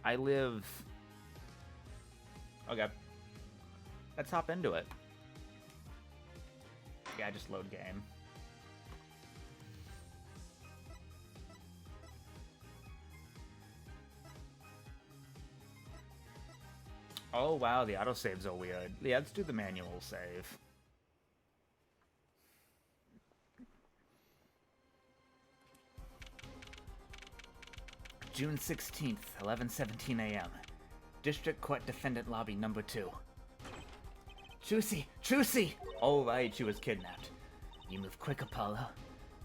I live... Okay. Let's hop into it. Yeah, just load game. Oh wow, the autosaves are weird. Yeah, let's do the manual save. June 16th, 11:17 a.m. District Court Defendant Lobby number 2. Trucy! Trucy! Oh right, she was kidnapped. You move quick, Apollo.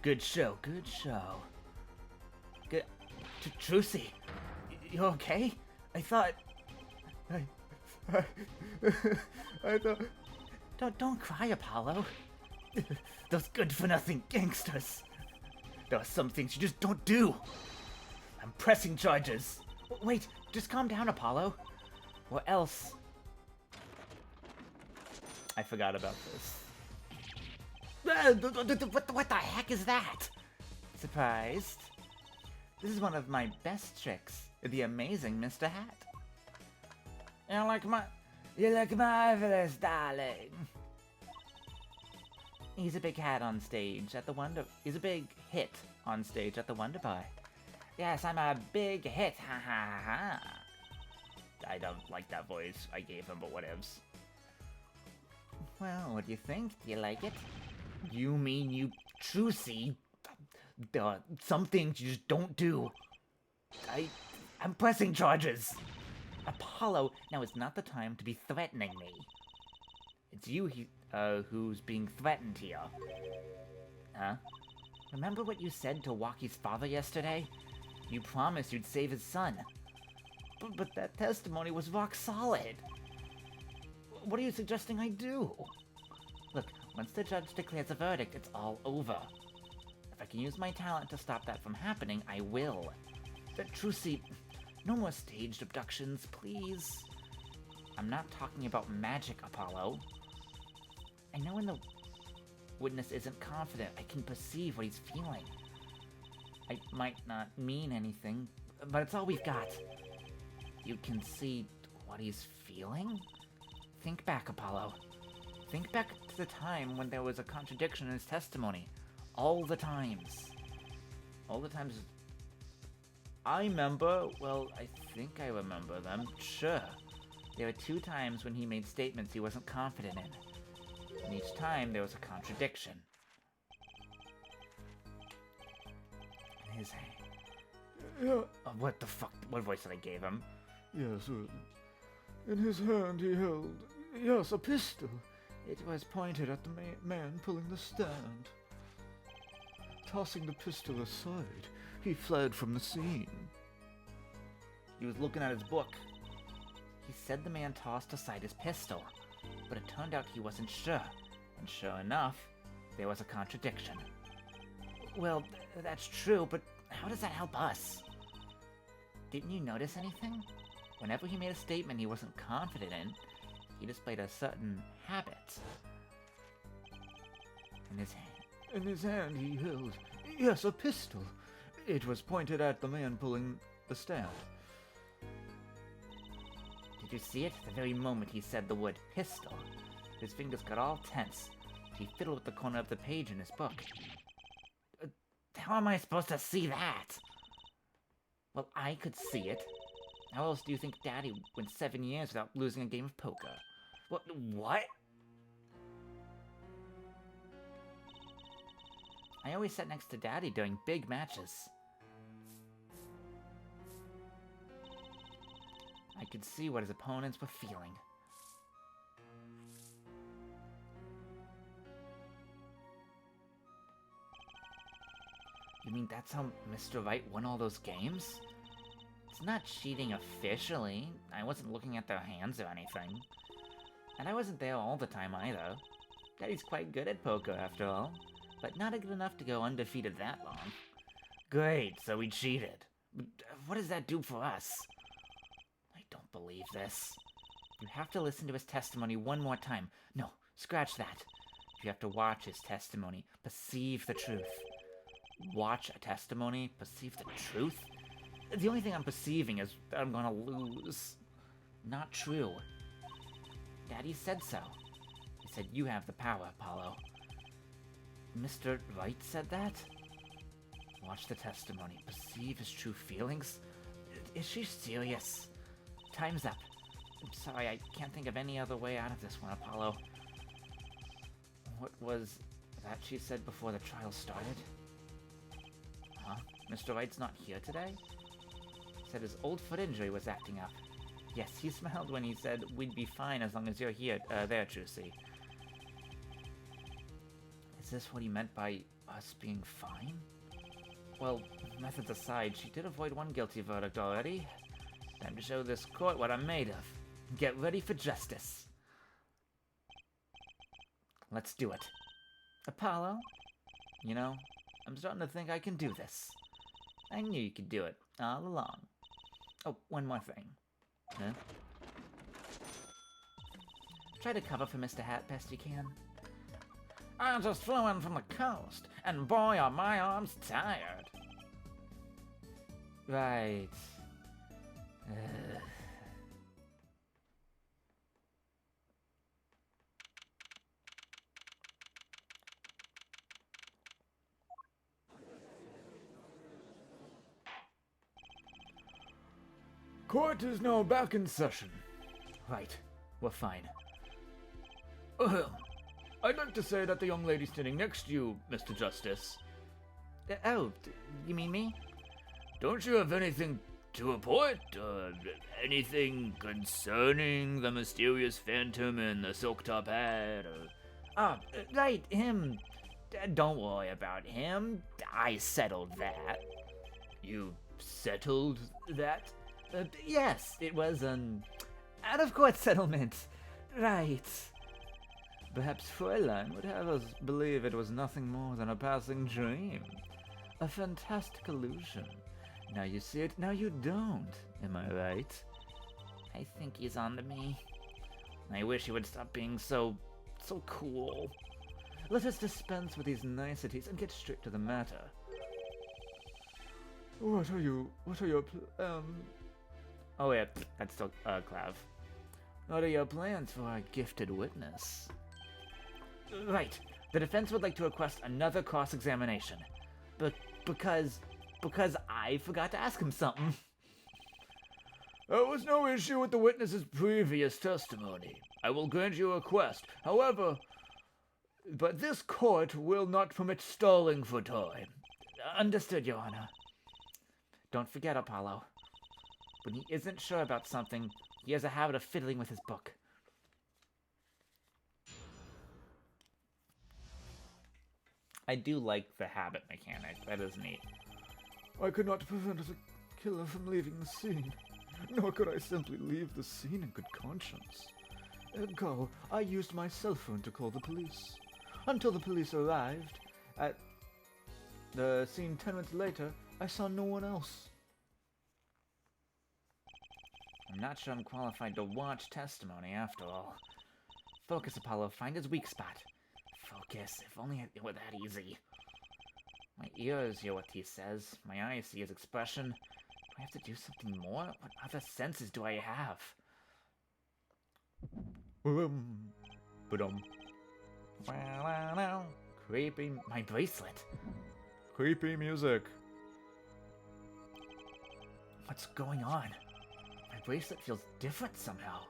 Good show, good show. Good... Trucy! You okay? I thought... I thought... Don't cry, Apollo. Those good-for-nothing gangsters. There are some things you just don't do. I'm pressing charges. Wait, just calm down, Apollo. Or else... I forgot about this. What the heck is that? Surprised? This is one of my best tricks. The amazing Mr. Hat. You look marvelous, darling. He's a big hat on stage at the Wonder... He's a big hit on stage at the Wonder Bar. Yes, I'm a big hit, ha ha ha. I don't like that voice I gave him, but whatevs. Well, what do you think? Do you like it? You mean you Trucy? There are some things you just don't do. I'm pressing charges. Apollo, now is not the time to be threatening me. It's you who's being threatened here. Huh? Remember what you said to Waki's father yesterday? You promised you'd save his son. But that testimony was rock solid. What are you suggesting I do? Look, once the judge declares a verdict, it's all over. If I can use my talent to stop that from happening, I will. But Trucy, no more staged abductions, please. I'm not talking about magic, Apollo. I know when the witness isn't confident, I can perceive what he's feeling. I might not mean anything, but it's all we've got. You can see what he's feeling? Think back, Apollo. Think back to the time when there was a contradiction in his testimony. All the times. All the times... I remember, well, I think I remember them, sure. There were 2 times when he made statements he wasn't confident in. And each time there was a contradiction. In his hand. Yeah. What the fuck? What voice did I give him? Yes, in his hand he held, yes, a pistol. It was pointed at the man pulling the stand. Tossing the pistol aside, he fled from the scene. He was looking at his book. He said the man tossed aside his pistol, but it turned out he wasn't sure. And sure enough, there was a contradiction. Well, that's true, but how does that help us? Didn't you notice anything? Whenever he made a statement he wasn't confident in, he displayed a certain habit. In his hand he held, yes, a pistol. It was pointed at the man pulling the stand. Did you see it? The very moment he said the word pistol, his fingers got all tense. He fiddled with the corner of the page in his book. How am I supposed to see that? Well, I could see it. How else do you think Daddy went 7 years without losing a game of poker? What? I always sat next to Daddy during big matches. I could see what his opponents were feeling. You mean that's how Mr. Right won all those games? It's not cheating officially. I wasn't looking at their hands or anything. And I wasn't there all the time either. Daddy's quite good at poker after all, but not good enough to go undefeated that long. Great, so we cheated. But what does that do for us? I don't believe this. You have to listen to his testimony one more time. No, scratch that. You have to watch his testimony, perceive the truth. Watch a testimony, perceive the truth? The only thing I'm perceiving is that I'm gonna lose. Not true. Daddy said so. He said you have the power, Apollo. Mr. Wright said that? Watch the testimony. Perceive his true feelings? Is she serious? Time's up. I'm sorry, I can't think of any other way out of this one, Apollo. What was that she said before the trial started? Huh? Mr. Wright's not here today? Said his old foot injury was acting up. Yes, he smiled when he said we'd be fine as long as you're here, there, Trucy. Is this what he meant by us being fine? Well, methods aside, she did avoid one guilty verdict already. Time to show this court what I'm made of. Get ready for justice. Let's do it. Apollo? You know, I'm starting to think I can do this. I knew you could do it, all along. Oh, one more thing. Huh? Try to cover for Mr. Hat best you can. I just flew in from the coast, and boy are my arms tired. Right. Court is now back in session. Right. We're fine. I'd like to say that the young lady standing next to you, Mr. Justice. You mean me? Don't you have anything to report? Anything concerning the mysterious phantom in the silk top hat? Right, him. Don't worry about him. I settled that. You settled that? Yes, it was an out-of-court settlement. Right. Perhaps Fräulein would have us believe it was nothing more than a passing dream. A fantastic illusion. Now you see it, now you don't. Am I right? I think he's on to me. I wish he would stop being so cool. Let us dispense with these niceties and get straight to the matter. What are your Oh yeah, that's still, Clav. What are your plans for our gifted witness? Right. The defense would like to request another cross-examination. Because I forgot to ask him something. There was no issue with the witness's previous testimony. I will grant your request. However, but this court will not permit stalling for time. Understood, Your Honor. Don't forget, Apollo. When he isn't sure about something, he has a habit of fiddling with his book. I do like the habit mechanic. That is neat. I could not prevent the killer from leaving the scene, nor could I simply leave the scene in good conscience. Ergo, I used my cell phone to call the police. Until the police arrived, at the scene 10 minutes later, I saw no one else. I'm not sure I'm qualified to watch testimony, after all. Focus, Apollo. Find his weak spot. Focus. If only it were that easy. My ears hear what he says. My eyes see his expression. Do I have to do something more? What other senses do I have? Creepy. My bracelet. Creepy music. What's going on? My bracelet feels different somehow.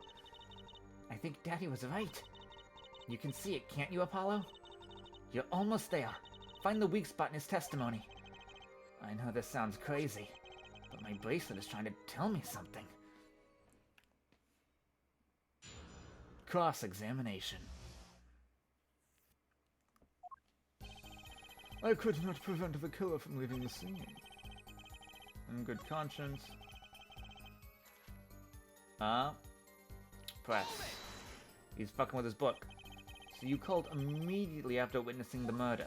I think Daddy was right. You can see it, can't you, Apollo? You're almost there. Find the weak spot in his testimony. I know this sounds crazy, but my bracelet is trying to tell me something. Cross-examination. I could not prevent the killer from leaving the scene. In good conscience. Press. He's fucking with his book. So you called immediately after witnessing the murder.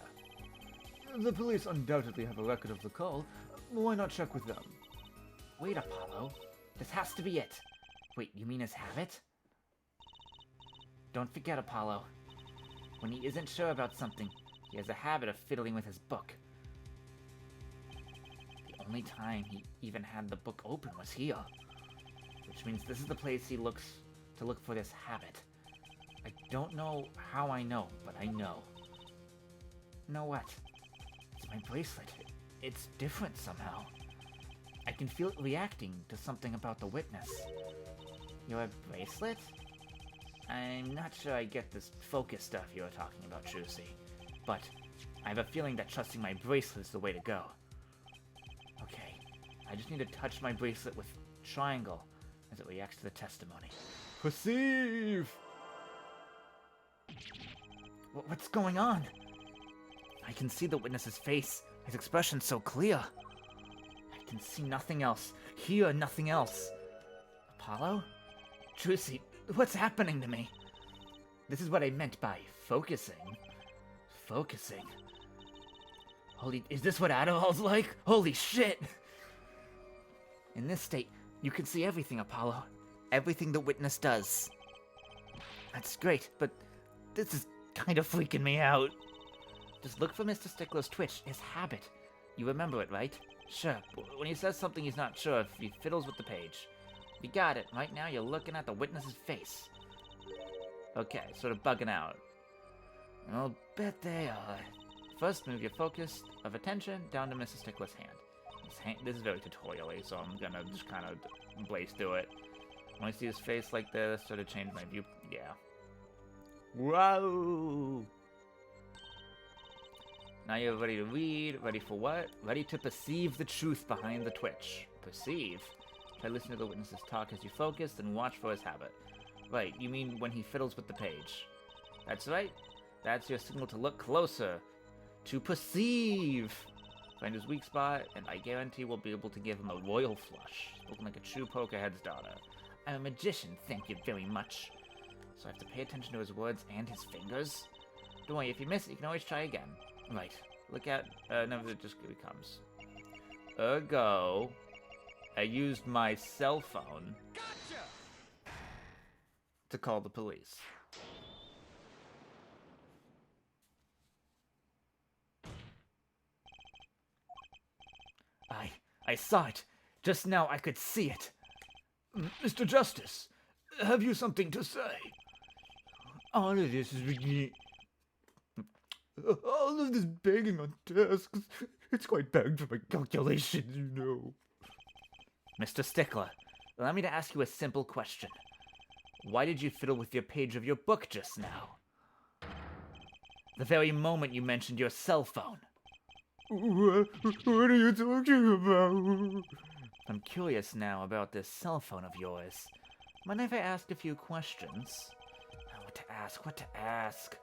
The police undoubtedly have a record of the call. Why not check with them? Wait, Apollo. This has to be it. Wait, you mean his habit? Don't forget, Apollo. When he isn't sure about something, he has a habit of fiddling with his book. The only time he even had the book open was here. Which means this is the place he looks to look for this habit. I don't know how I know, but I know. You know what? It's my bracelet. It's different somehow. I can feel it reacting to something about the witness. Your bracelet? I'm not sure I get this focus stuff you were talking about, Trucy. But I have a feeling that trusting my bracelet is the way to go. Okay, I just need to touch my bracelet with triangle as it reacts to the testimony. Perceive! What's going on? I can see the witness's face, his expression so clear. I can see nothing else, hear nothing else. Apollo? Trucy, what's happening to me? This is what I meant by focusing. Focusing. Is this what Adderall's like? Holy shit! In this state, you can see everything, Apollo. Everything the witness does. That's great, but this is kind of freaking me out. Just look for Mr. Stickler's twitch, his habit. You remember it, right? Sure, when he says something he's not sure if he fiddles with the page. You got it. Right now you're looking at the witness's face. Okay, sort of bugging out. I'll bet they are. First, move your focus of attention down to Mr. Stickler's hand. This is very tutorial-y, so I'm gonna just kind of blaze through it. When I see his face like this, sort of change my view. Yeah. Whoa! Now you're ready to read. Ready for what? Ready to perceive the truth behind the twitch. Perceive? Try listening to the witness's talk as you focus, and watch for his habit. Right, you mean when he fiddles with the page. That's right. That's your signal to look closer. To perceive! Find his weak spot, and I guarantee we'll be able to give him a royal flush. Looking like a true Pokerhead's daughter. I'm a magician, thank you very much. So I have to pay attention to his words and his fingers? Don't worry, if you miss it, you can always try again. Right. Look at... no, it just becomes. Ergo... I used my cell phone... Gotcha! To call the police. I saw it. Just now I could see it. Mr. Justice, have you something to say? All of this is beginning... All of this begging on tasks, it's quite bad for my calculations, you know. Mr. Stickler, allow me to ask you a simple question. Why did you fiddle with your page of your book just now? The very moment you mentioned your cell phone. What are you talking about? I'm curious now about this cell phone of yours. Mind if I ask a few questions? What to ask?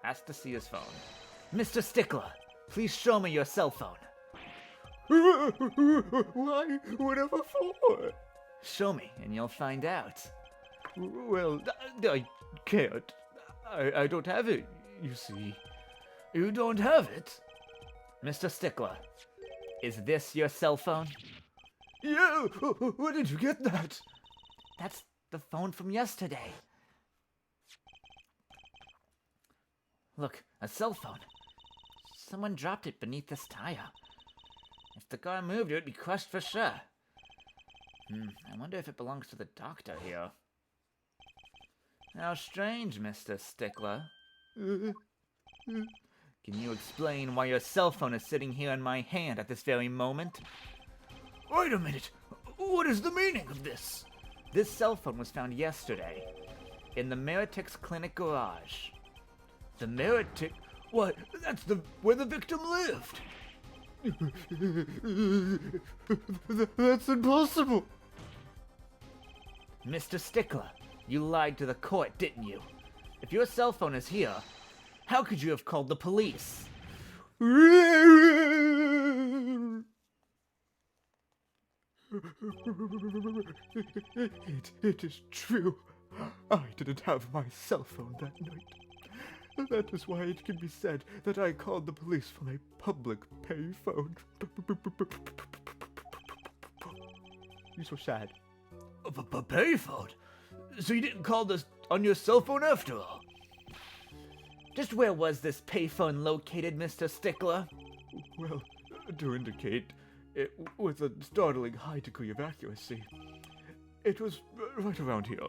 Ask to see his phone. Mr. Stickler, please show me your cell phone. Why? Whatever for? Show me, and you'll find out. Well, I can't. I don't have it, you see. You don't have it? Mr. Stickler, is this your cell phone? Yeah, where did you get that? That's the phone from yesterday. Look, a cell phone. Someone dropped it beneath this tire. If the car moved, it would be crushed for sure. I wonder if it belongs to the doctor here. How strange, Mr. Stickler. Can you explain why your cell phone is sitting here in my hand at this very moment? Wait a minute. What is the meaning of this? This cell phone was found yesterday in the Meritix Clinic garage. The Meritix? What? That's where the victim lived. That's impossible. Mr. Stickler, you lied to the court, didn't you? If your cell phone is here, how could you have called the police? It is true. I didn't have my cell phone that night. That is why it can be said that I called the police from a public payphone. You're so sad. A payphone? So you didn't call this on your cell phone after all? Just where was this payphone located, Mr. Stickler? Well, to indicate it with a startling high degree of accuracy, it was right around here.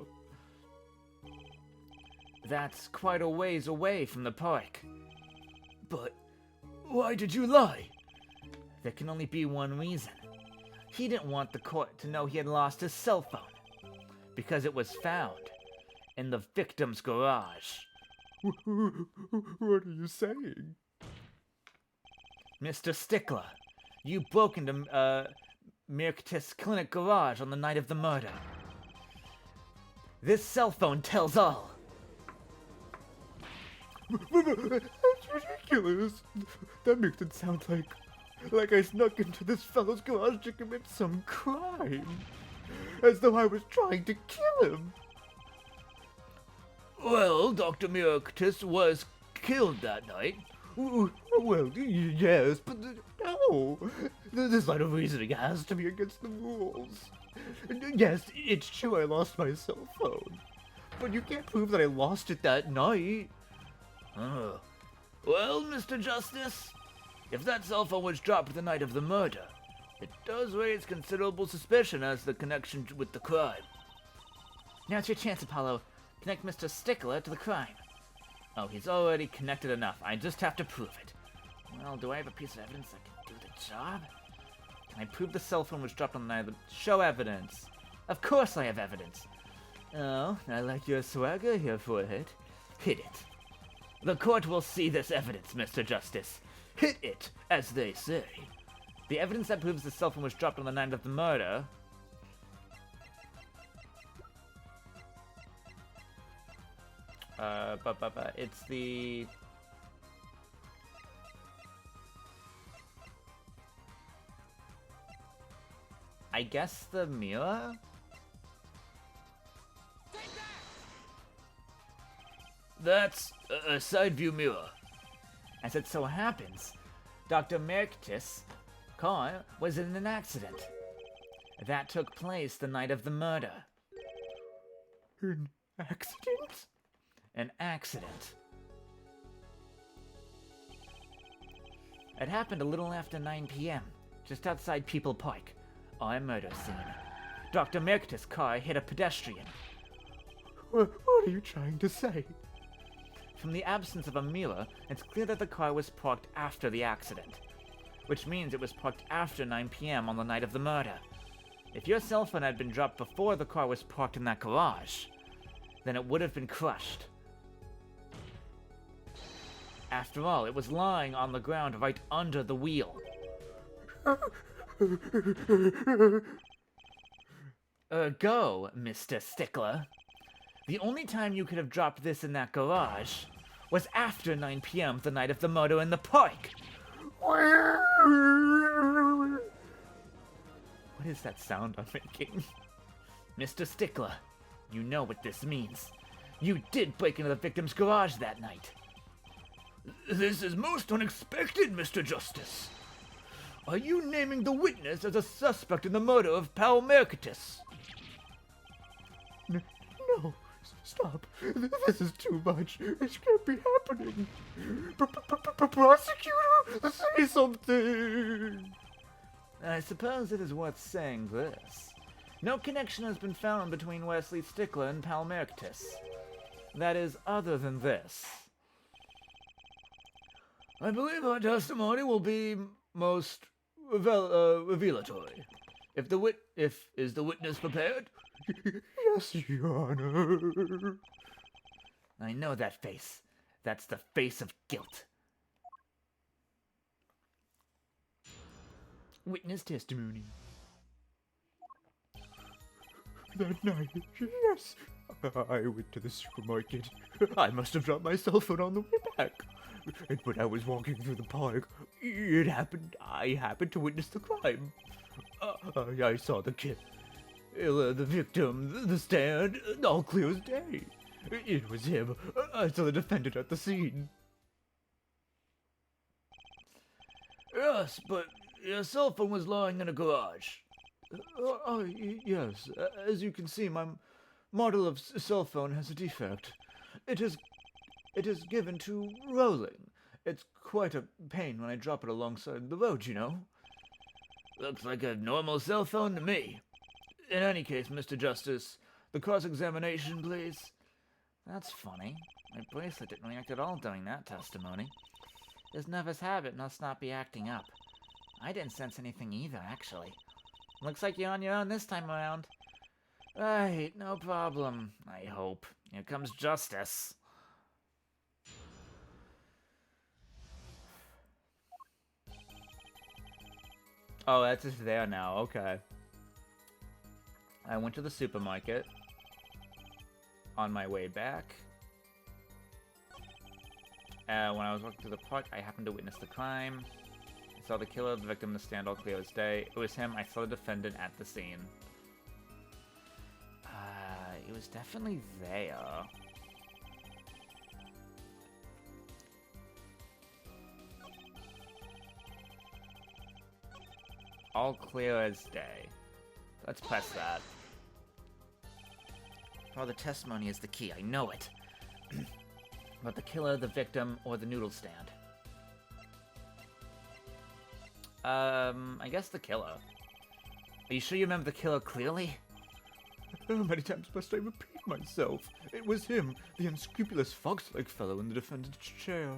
That's quite a ways away from the park. But why did you lie? There can only be one reason. He didn't want the court to know he had lost his cell phone. Because it was found in the victim's garage. What are you saying? Mr. Stickler, you broke into Mirktis Clinic garage on the night of the murder. This cell phone tells all. That's ridiculous. That makes it sound like I snuck into this fellow's garage to commit some crime. As though I was trying to kill him. Well, Dr. Mirktis was killed that night. Well, yes, but no. This line of reasoning has to be against the rules. Yes, it's true I lost my cell phone. But you can't prove that I lost it that night. Oh. Well, Mr. Justice, if that cell phone was dropped the night of the murder, it does raise considerable suspicion as the connection with the crime. Now's your chance, Apollo. Connect Mr. Stickler to the crime. Oh, he's already connected enough. I just have to prove it. Well, do I have a piece of evidence that can do the job? Can I prove the cell phone was dropped on the night of the... Show evidence. Of course I have evidence. Oh, I like your swagger here for a hit. Hit it. The court will see this evidence, Mr. Justice. Hit it, as they say. The evidence that proves the cell phone was dropped on the night of the murder... it's the... I guess the mirror? That's a side view mirror. As it so happens, Dr. Mirktis' car was in an accident. That took place the night of the murder. An accident? An accident. It happened a little after 9 p.m., just outside People Park, our murder scene. Dr. Mirktis' car hit a pedestrian. What are you trying to say? From the absence of a mirror, it's clear that the car was parked after the accident, which means it was parked after 9 p.m. on the night of the murder. If your cell phone had been dropped before the car was parked in that garage, then it would have been crushed. After all, it was lying on the ground right under the wheel. Ergo, Mr. Stickler, the only time you could have dropped this in that garage was after 9 p.m. the night of the murder in the park. What is that sound I'm making? Mr. Stickler, you know what this means. You did break into the victim's garage that night. This is most unexpected, Mr. Justice. Are you naming the witness as a suspect in the murder of Pal Mirktis? No, stop. This is too much. It can't be happening. Prosecutor, say something. I suppose it is worth saying this. No connection has been found between Wesley Stickler and Pal Mirktis. That is, other than this. I believe our testimony will be most revelatory. Is the witness prepared? Yes, Your Honor. I know that face. That's the face of guilt. Witness testimony. That night, yes, I went to the supermarket. I must have dropped my cell phone on the way back. And when I was walking through the park, I happened to witness the crime. I saw the kid, the victim, the stand, all clear as day. It was him. I saw the defendant at the scene. Yes, but your cell phone was lying in a garage. Yes. As you can see, my model of cell phone has a defect. It is given to rolling. It's quite a pain when I drop it alongside the road, you know. Looks like a normal cell phone to me. In any case, Mr. Justice, the cross-examination, please. That's funny. My bracelet didn't react at all during that testimony. His nervous habit must not be acting up. I didn't sense anything either, actually. Looks like you're on your own this time around. Right, no problem, I hope. Here comes justice. Oh, that's just there now, okay. I went to the supermarket. On my way back. When I was walking through the park, I happened to witness the crime. I saw the killer, the victim, the stand all clear as day. It was him. I saw the defendant at the scene. It was definitely there. All clear as day. Let's press that. Oh, the testimony is the key. I know it. But the killer, the victim, or the noodle stand? I guess the killer. Are you sure you remember the killer clearly? How many times must I repeat myself? It was him, the unscrupulous fox-like fellow in the defendant's chair.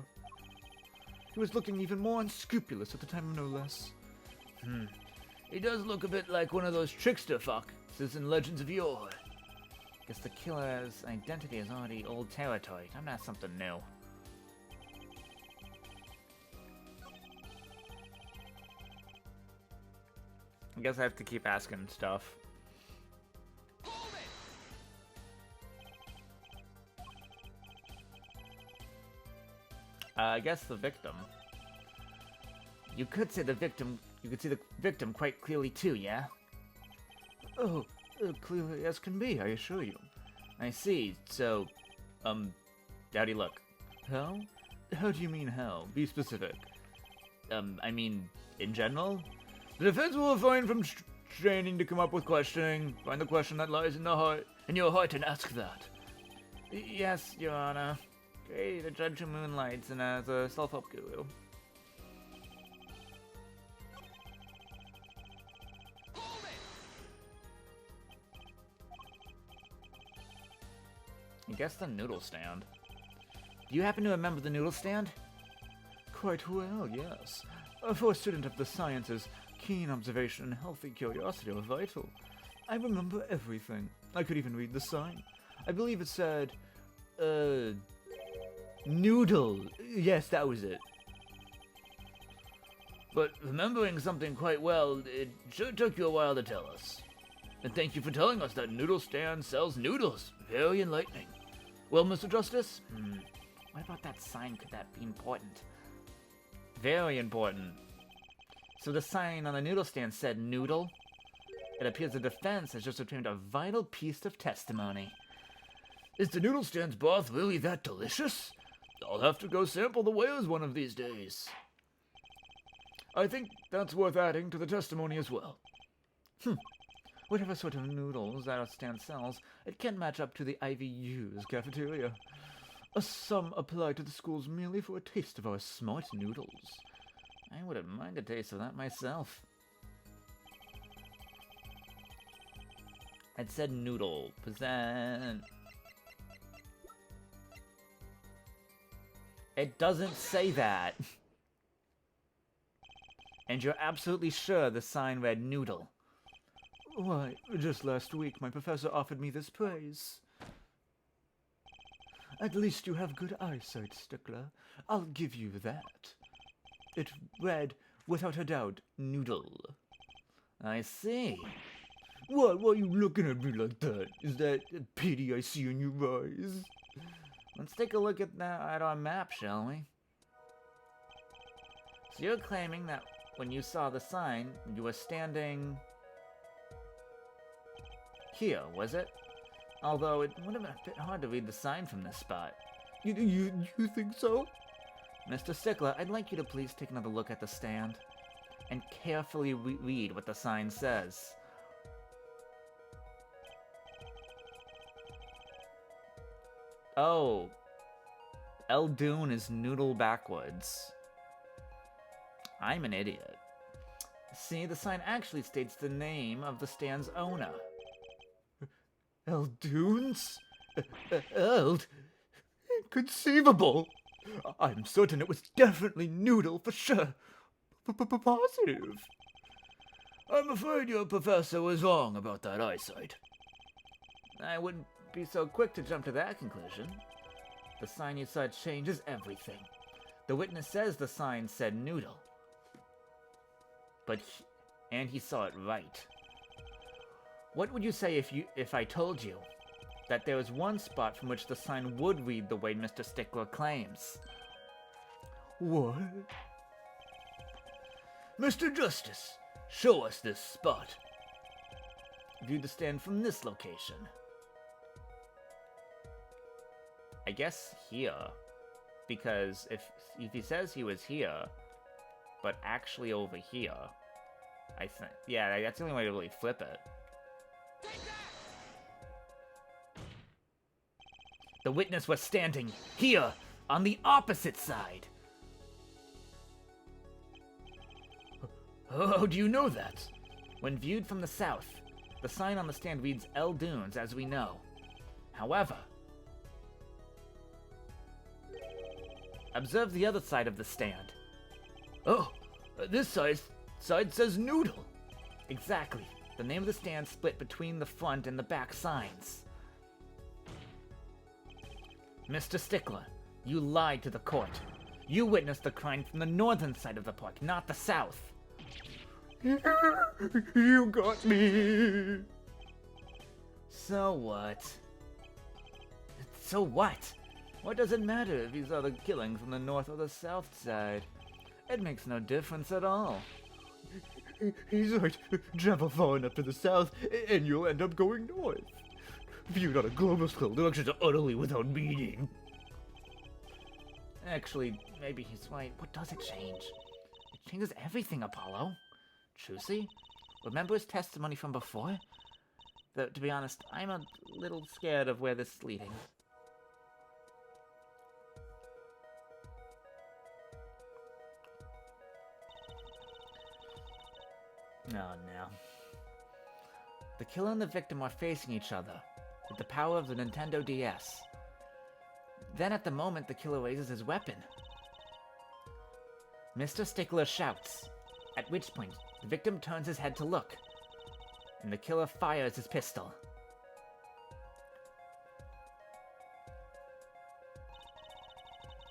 He was looking even more unscrupulous at the time, no less. He does look a bit like one of those trickster foxes in Legends of Yore. Guess the killer's identity is already old territory. Time to ask something new. I guess I have to keep asking stuff. I guess the victim. You could say the victim. You could see the victim quite clearly too, yeah? Oh, clearly as can be, I assure you. I see. So, how'd he look? How? How do you mean how? Be specific. I mean, in general? The defense will refrain from straining to come up with questioning. Find the question that lies in your heart, and ask that. Yes, Your Honor. Great, a judge who moonlights and as a self-help guru. I guess the noodle stand. Do you happen to remember the noodle stand? Quite well, yes. For a student of the sciences, keen observation and healthy curiosity are vital. I remember everything. I could even read the sign. I believe it said, noodle. Yes, that was it. But remembering something quite well, it sure took you a while to tell us. And thank you for telling us that noodle stand sells noodles. Very enlightening. Well, Mr. Justice? What about that sign? Could that be important? Very important. So the sign on the noodle stand said noodle? It appears the defense has just obtained a vital piece of testimony. Is the noodle stand's broth really that delicious? I'll have to go sample the wares one of these days. I think that's worth adding to the testimony as well. Whatever sort of noodles that stand sells, it can match up to the IVU's cafeteria. Some apply to the schools merely for a taste of our smart noodles. I wouldn't mind a taste of that myself. It said noodle. Present. It doesn't say that. And you're absolutely sure the sign read noodle. Why, just last week my professor offered me this praise. At least you have good eyesight, Stickler. I'll give you that. It read, without a doubt, noodle. I see. What? Why are you looking at me like that? Is that pity I see in your eyes? Let's take a look at our map, shall we? So you're claiming that when you saw the sign, you were standing here, was it? Although it would have been a bit hard to read the sign from this spot. You think so? Mr. Stickler, I'd like you to please take another look at the stand and carefully read what the sign says. Oh. Eldoon is noodle backwards. I'm an idiot. See, the sign actually states the name of the stand's owner. Eldoons? Eld? Inconceivable! I'm certain it was definitely Noodle for sure. Positive. I'm afraid your professor was wrong about that eyesight. I wouldn't be so quick to jump to that conclusion. The sign you saw changes everything. The witness says the sign said noodle. And he saw it right. What would you say if I told you that there was one spot from which the sign would read the way Mr. Stickler claims? What? Mr. Justice, show us this spot. View the stand from this location. I guess here. Because if he says he was here, but actually over here, I think, yeah, that's the only way to really flip it. The witness was standing here, on the opposite side. How do you know that? When viewed from the south, the sign on the stand reads Eldoons, as we know. However, observe the other side of the stand. Oh, this side says Noodle. Exactly. The name of the stand split between the front and the back signs. Mr. Stickler, you lied to the court. You witnessed the crime from the northern side of the park, not the south. You got me. So what? So what? What does it matter if you saw the killing from the north or the south side? It makes no difference at all. He's right. Travel far enough to the south, and you'll end up going north. Viewed on a global scale, directions are utterly without meaning. Actually, maybe he's right. What does it change? It changes everything, Apollo. Trucy, remember his testimony from before? Though, to be honest, I'm a little scared of where this is leading. Oh, no. The killer and the victim are facing each other with the power of the Nintendo DS. Then at the moment, the killer raises his weapon. Mr. Stickler shouts, at which point the victim turns his head to look, and the killer fires his pistol.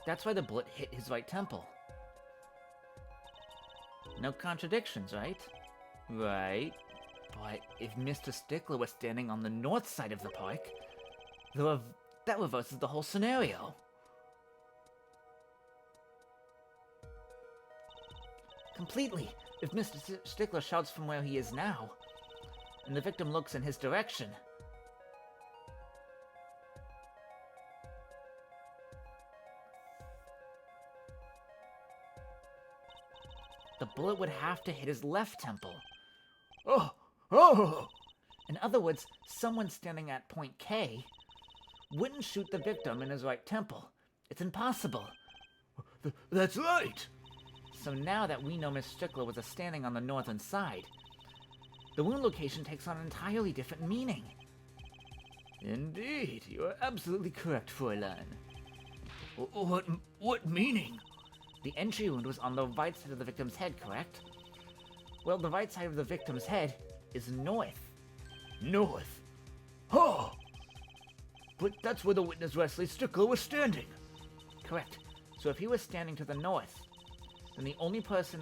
That's why the bullet hit his right temple. No contradictions, right? Right. But if Mr. Stickler was standing on the north side of the park, that reverses the whole scenario. Completely. If Mr. Stickler shouts from where he is now, and the victim looks in his direction, the bullet would have to hit his left temple. Oh! In other words, someone standing at point K wouldn't shoot the victim in his right temple. It's impossible. That's right! So now that we know Miss Stickler was standing on the northern side, the wound location takes on an entirely different meaning. Indeed, you are absolutely correct, Fräulein. What meaning? The entry wound was on the right side of the victim's head, correct? Well, the right side of the victim's head is north. North? Oh! But that's where the witness Wesley Stickler was standing. Correct. So if he was standing to the north, then the only person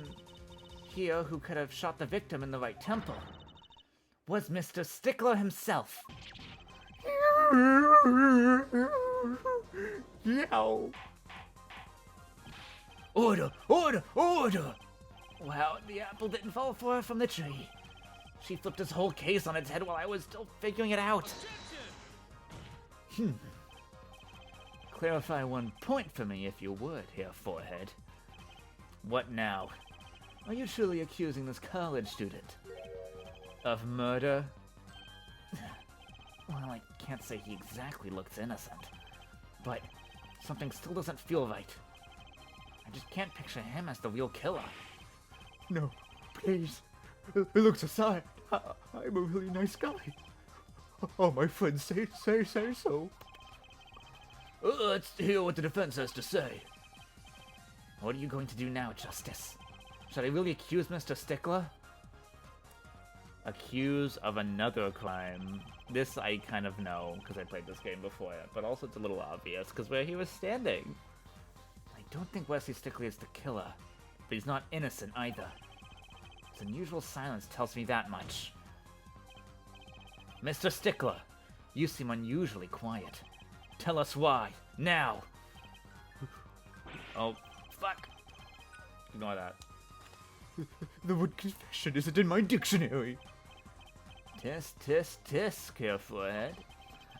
here who could have shot the victim in the right temple was Mr. Stickler himself. Yow! Order! Order! Order! Wow, the apple didn't fall far from the tree. She flipped his whole case on its head while I was still figuring it out. Clarify one point for me, if you would, Herr Forehead. What now? Are you truly accusing this college student of murder? Well, I can't say he exactly looks innocent, but Something still doesn't feel right. I just can't picture him as the real killer. No, please. Look aside. I'm a really nice guy. All my friends say so. Let's hear what the defense has to say. What are you going to do now, Justice? Should I really accuse Mr. Stickler? Accuse of another crime. This I kind of know, because I played this game before, but also it's a little obvious, because where he was standing. I don't think Wesley Stickler is the killer, but he's not innocent either. His unusual silence tells me that much. Mr. Stickler, you seem unusually quiet. Tell us why, now! Oh, fuck! Ignore that. The word confession isn't in my dictionary. Tisk, careful ahead.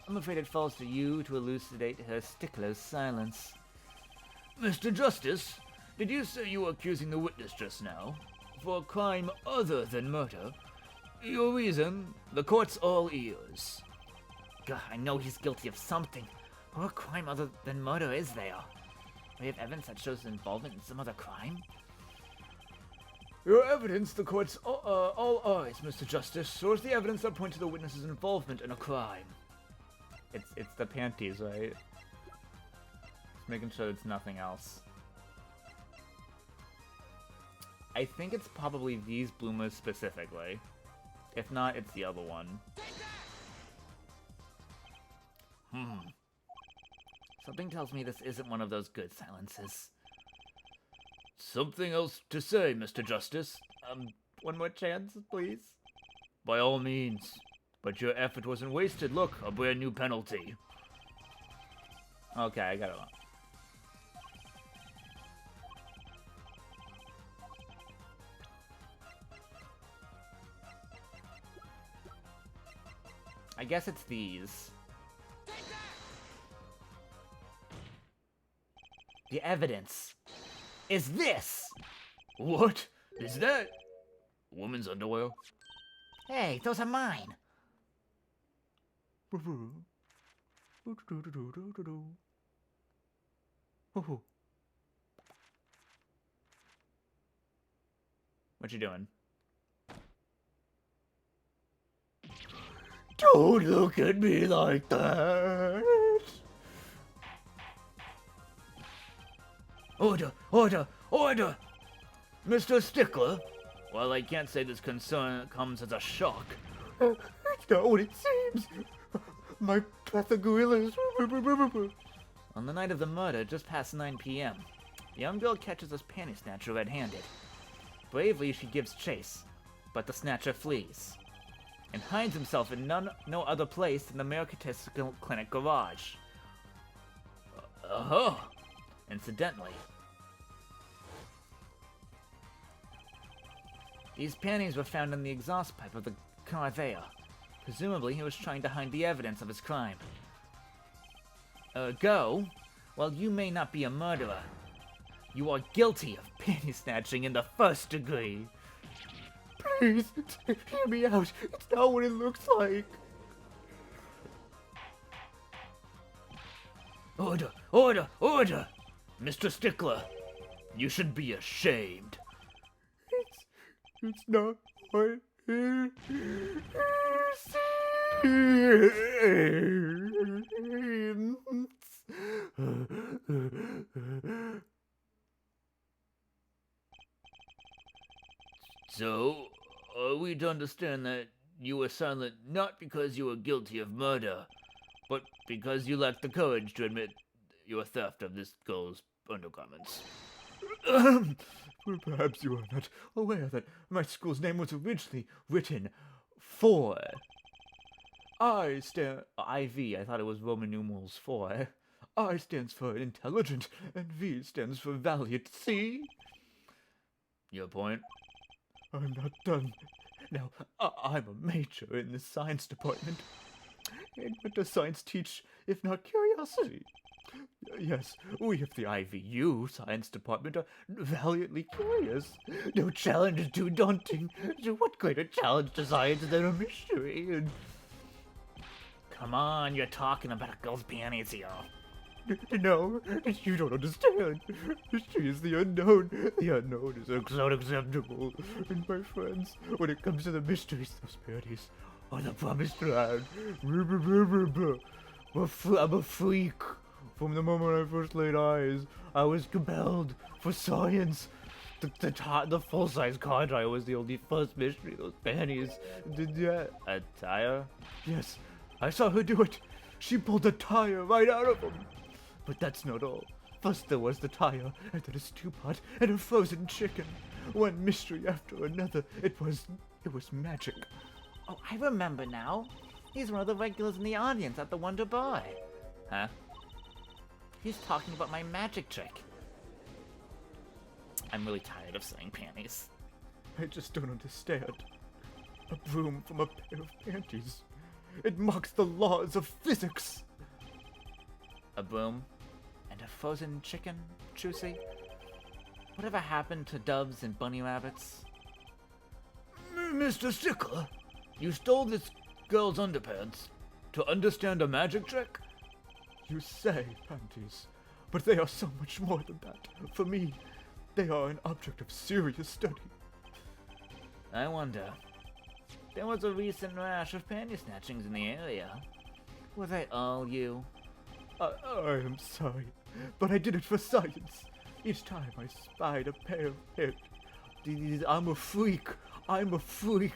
I'm afraid it falls to you to elucidate her Stickler's silence. Mr. Justice, did you say you were accusing the witness just now? For a crime other than murder? Your reason? The court's all ears. God, I know he's guilty of something. What crime other than murder is there? We have evidence that shows his involvement in some other crime? Your evidence, the court's all eyes, Mr. Justice, or is the evidence that point to the witness's involvement in a crime? It's the panties, right? Just making sure it's nothing else. I think it's probably these bloomers specifically. If not, it's the other one. Something tells me this isn't one of those good silences. Something else to say, Mr. Justice? One more chance, please? By all means. But your effort wasn't wasted. Look, a brand new penalty. Okay, I got it wrong. I guess it's these. The evidence is this! What is that? Woman's underwear? Hey, those are mine! What you doing? Don't look at me like that! Order! Mr. Stickler, while I can't say this concern comes as a shock, it's not what it seems. My path of gorillas. On the night of the murder, just past 9 p.m., the young girl catches this panty snatcher red-handed. Bravely, she gives chase, but the snatcher flees and hides himself in no other place than the Mericatus Clinic garage. Incidentally, these panties were found in the exhaust pipe of the car there. Presumably, he was trying to hide the evidence of his crime. Ergo, while you may not be a murderer, you are guilty of panty snatching in the first degree. Please, hear me out. It's not what it looks like. Order! Mr. Stickler, you should be ashamed. It's not what it seems. So, are we to understand that you were silent not because you were guilty of murder, but because you lacked the courage to admit your theft of this girl's undergarments? Perhaps you are not aware that my school's name was originally written for IV. I thought it was Roman numerals 4. I stands for intelligent, and V stands for valiant. See? Your point? I'm not done. Now, I'm a major in the science department. And what does science teach, if not curiosity? Yes, we of the IVU science department are valiantly curious. No challenge is too daunting. So what greater challenge to science than a mystery? And Come on, you're talking about a girl's panties here. No, you don't understand. She is the unknown. The unknown is unacceptable. And my friends, when it comes to the mysteries, those panties are the promised land. I'm a freak. From the moment I first laid eyes, I was compelled for science. The full-size car tire was the only first mystery. Those panties. A tire? Yes, I saw her do it. She pulled the tire right out of him. But that's not all. First there was the tire, and then a stew pot, and a frozen chicken. One mystery after another. It was magic. Oh, I remember now. He's one of the regulars in the audience at the Wonder Bar. Huh? He's talking about my magic trick. I'm really tired of saying panties. I just don't understand. A broom from a pair of panties. It mocks the laws of physics. A broom and a frozen chicken, Trucy? Whatever happened to doves and bunny rabbits? Mr. Stickler, you stole this girl's underpants to understand a magic trick? You say panties, but they are so much more than that. For me, they are an object of serious study. I wonder. There was a recent rash of panty snatchings in the area. Were they all you? I am sorry, but I did it for science. Each time I spied a pair of panties. I'm a freak. I'm a freak.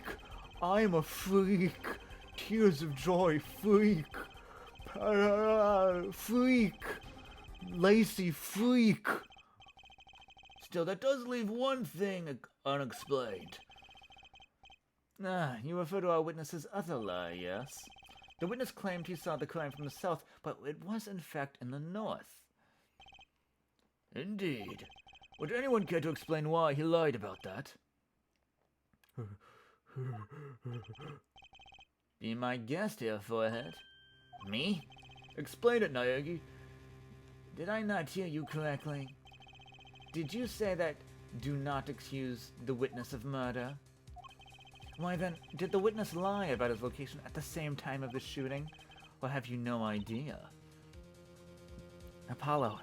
I'm a freak. Tears of joy, freak. Freak. Lacy, freak. Still, that does leave one thing unexplained. Ah, you refer to our witness's other lie, yes? The witness claimed he saw the crime from the south, but it was in fact in the north. Indeed. Would anyone care to explain why he lied about that? Be my guest here, Forehead. Me? Explain it, Naegi. Did I not hear you correctly? Did you say that do not accuse the witness of murder? Why then, did the witness lie about his location at the same time of the shooting? Or have you no idea? Apollo,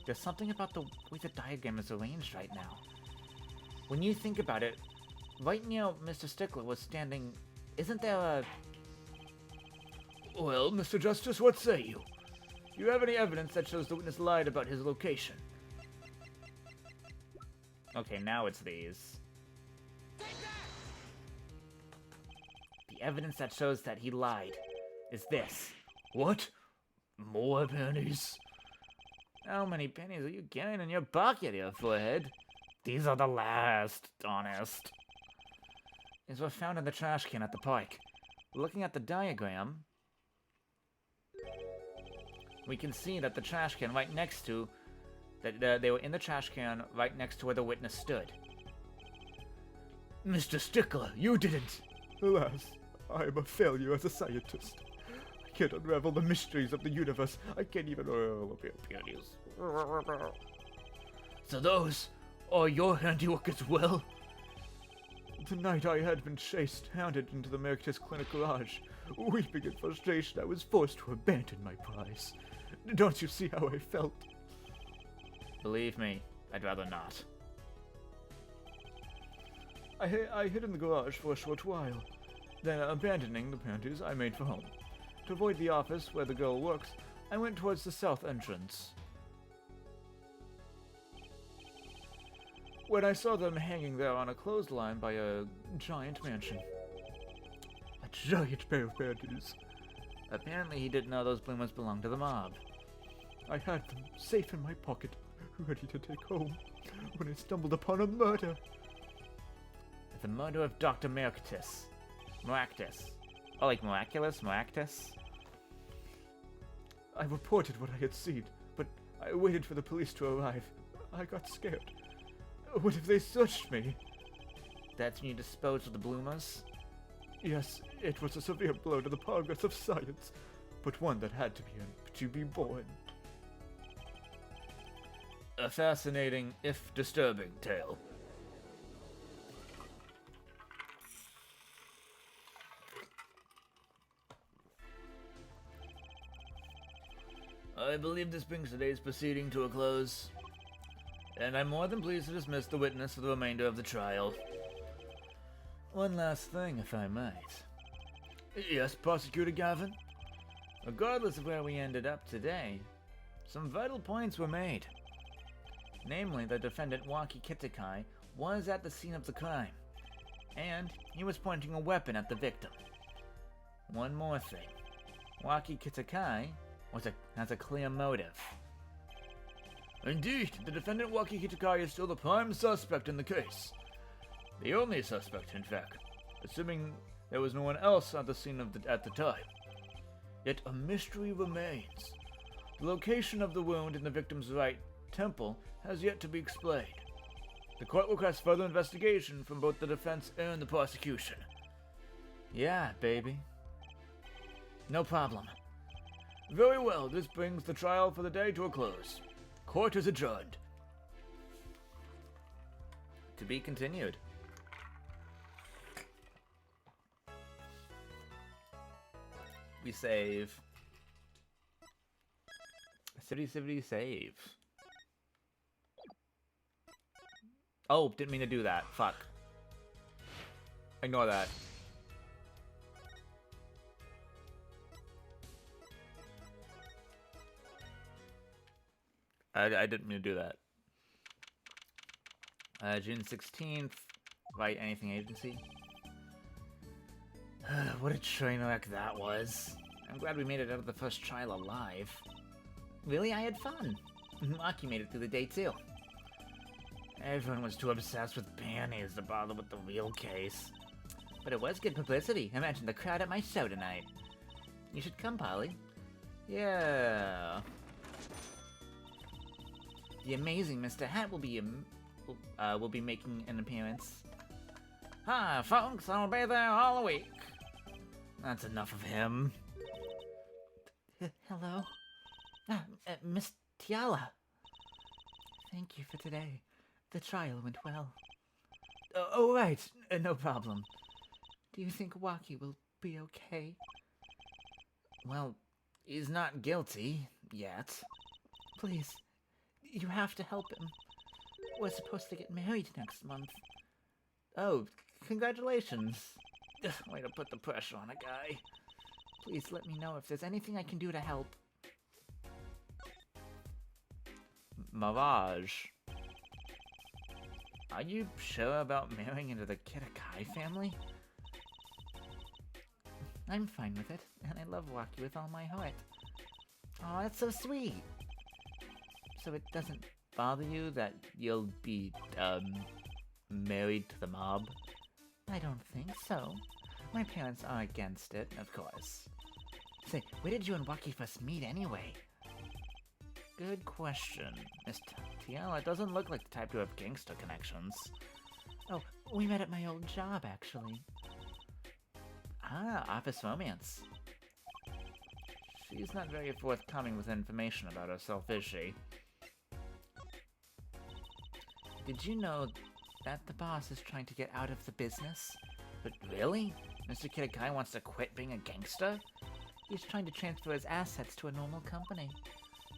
there's something about the way the diagram is arranged right now. When you think about it, right near Mr. Stickler was standing... Isn't there a... Well, Mr. Justice, what say you? Do you have any evidence that shows the witness lied about his location? Okay, now it's these. The evidence that shows that he lied is this. What? More pennies? How many pennies are you carrying in your pocket here, Forehead? These are the last, honest. These were found in the trash can at the park. Looking at the diagram, we can see that the trash can right next to... they were in the trash can right next to where the witness stood. Mr. Stickler, you didn't! Alas, I am a failure as a scientist. I can't unravel the mysteries of the universe. I can't even unravel pennies. So those are your handiwork as well? The night I had been chased, hounded into the Merctus Clinic garage. Weeping in frustration, I was forced to abandon my prize. Don't you see how I felt? Believe me, I'd rather not. I hid in the garage for a short while. Then, abandoning the panties, I made for home. To avoid the office where the girl works, I went towards the south entrance. When I saw them hanging there on a clothesline by a giant mansion. A giant pair of panties. Apparently he didn't know those bloomers belonged to the mob. I had them safe in my pocket, ready to take home, when I stumbled upon a murder. The murder of Dr. Merctus. Maractus. Oh, like miraculous? Maractus? I reported what I had seen, but I waited for the police to arrive. I got scared. What if they searched me? That's when you disposed of the bloomers? Yes, it was a severe blow to the progress of science, but one that had to be borne. A fascinating, if disturbing, tale. I believe this brings today's proceeding to a close, and I'm more than pleased to dismiss the witness for the remainder of the trial. One last thing, if I might. Yes, Prosecutor Gavin? Regardless of where we ended up today, some vital points were made. Namely, the defendant Waki Kitakai was at the scene of the crime, and he was pointing a weapon at the victim. One more thing. Waki Kitakai has a clear motive. Indeed, the defendant Waki Kitakai is still the prime suspect in the case. The only suspect, in fact, assuming there was no one else at the scene at the time. Yet a mystery remains. The location of the wound in the victim's right temple has yet to be explained. The court requests further investigation from both the defense and the prosecution. Yeah, baby. No problem. Very well, this brings the trial for the day to a close. Court is adjourned. To be continued. We save. City save. Oh, didn't mean to do that. Fuck. Ignore that. I didn't mean to do that. June 16th. Write anything agency. What a train wreck that was. I'm glad we made it out of the first trial alive. Really, I had fun. Maki made it through the day too. Everyone was too obsessed with panties to bother with the real case. But it was good publicity. Imagine the crowd at my show tonight. You should come, Polly. Yeah. The amazing Mr. Hat will be making an appearance. Hi, folks. I'll be there all week. That's enough of him. Hello? Miss Tiala. Thank you for today. The trial went well. Oh, right. No problem. Do you think Waki will be okay? Well, he's not guilty yet. Please, you have to help him. We're supposed to get married next month. Oh, congratulations. Way to put the pressure on a guy. Please let me know if there's anything I can do to help. Mirage. Are you sure about marrying into the Kitakai family? I'm fine with it, and I love Waki with all my heart. Oh, that's so sweet. So it doesn't bother you that you'll be, married to the mob? I don't think so. My parents are against it, of course. Say, where did you and Waki first meet anyway? Good question. Miss Tiala doesn't look like the type to have gangster connections. Oh, we met at my old job, actually. Ah, office romance. She's not very forthcoming with information about herself, is she? Did you know that the boss is trying to get out of the business? But really? Mr. Kitakai wants to quit being a gangster? He's trying to transfer his assets to a normal company.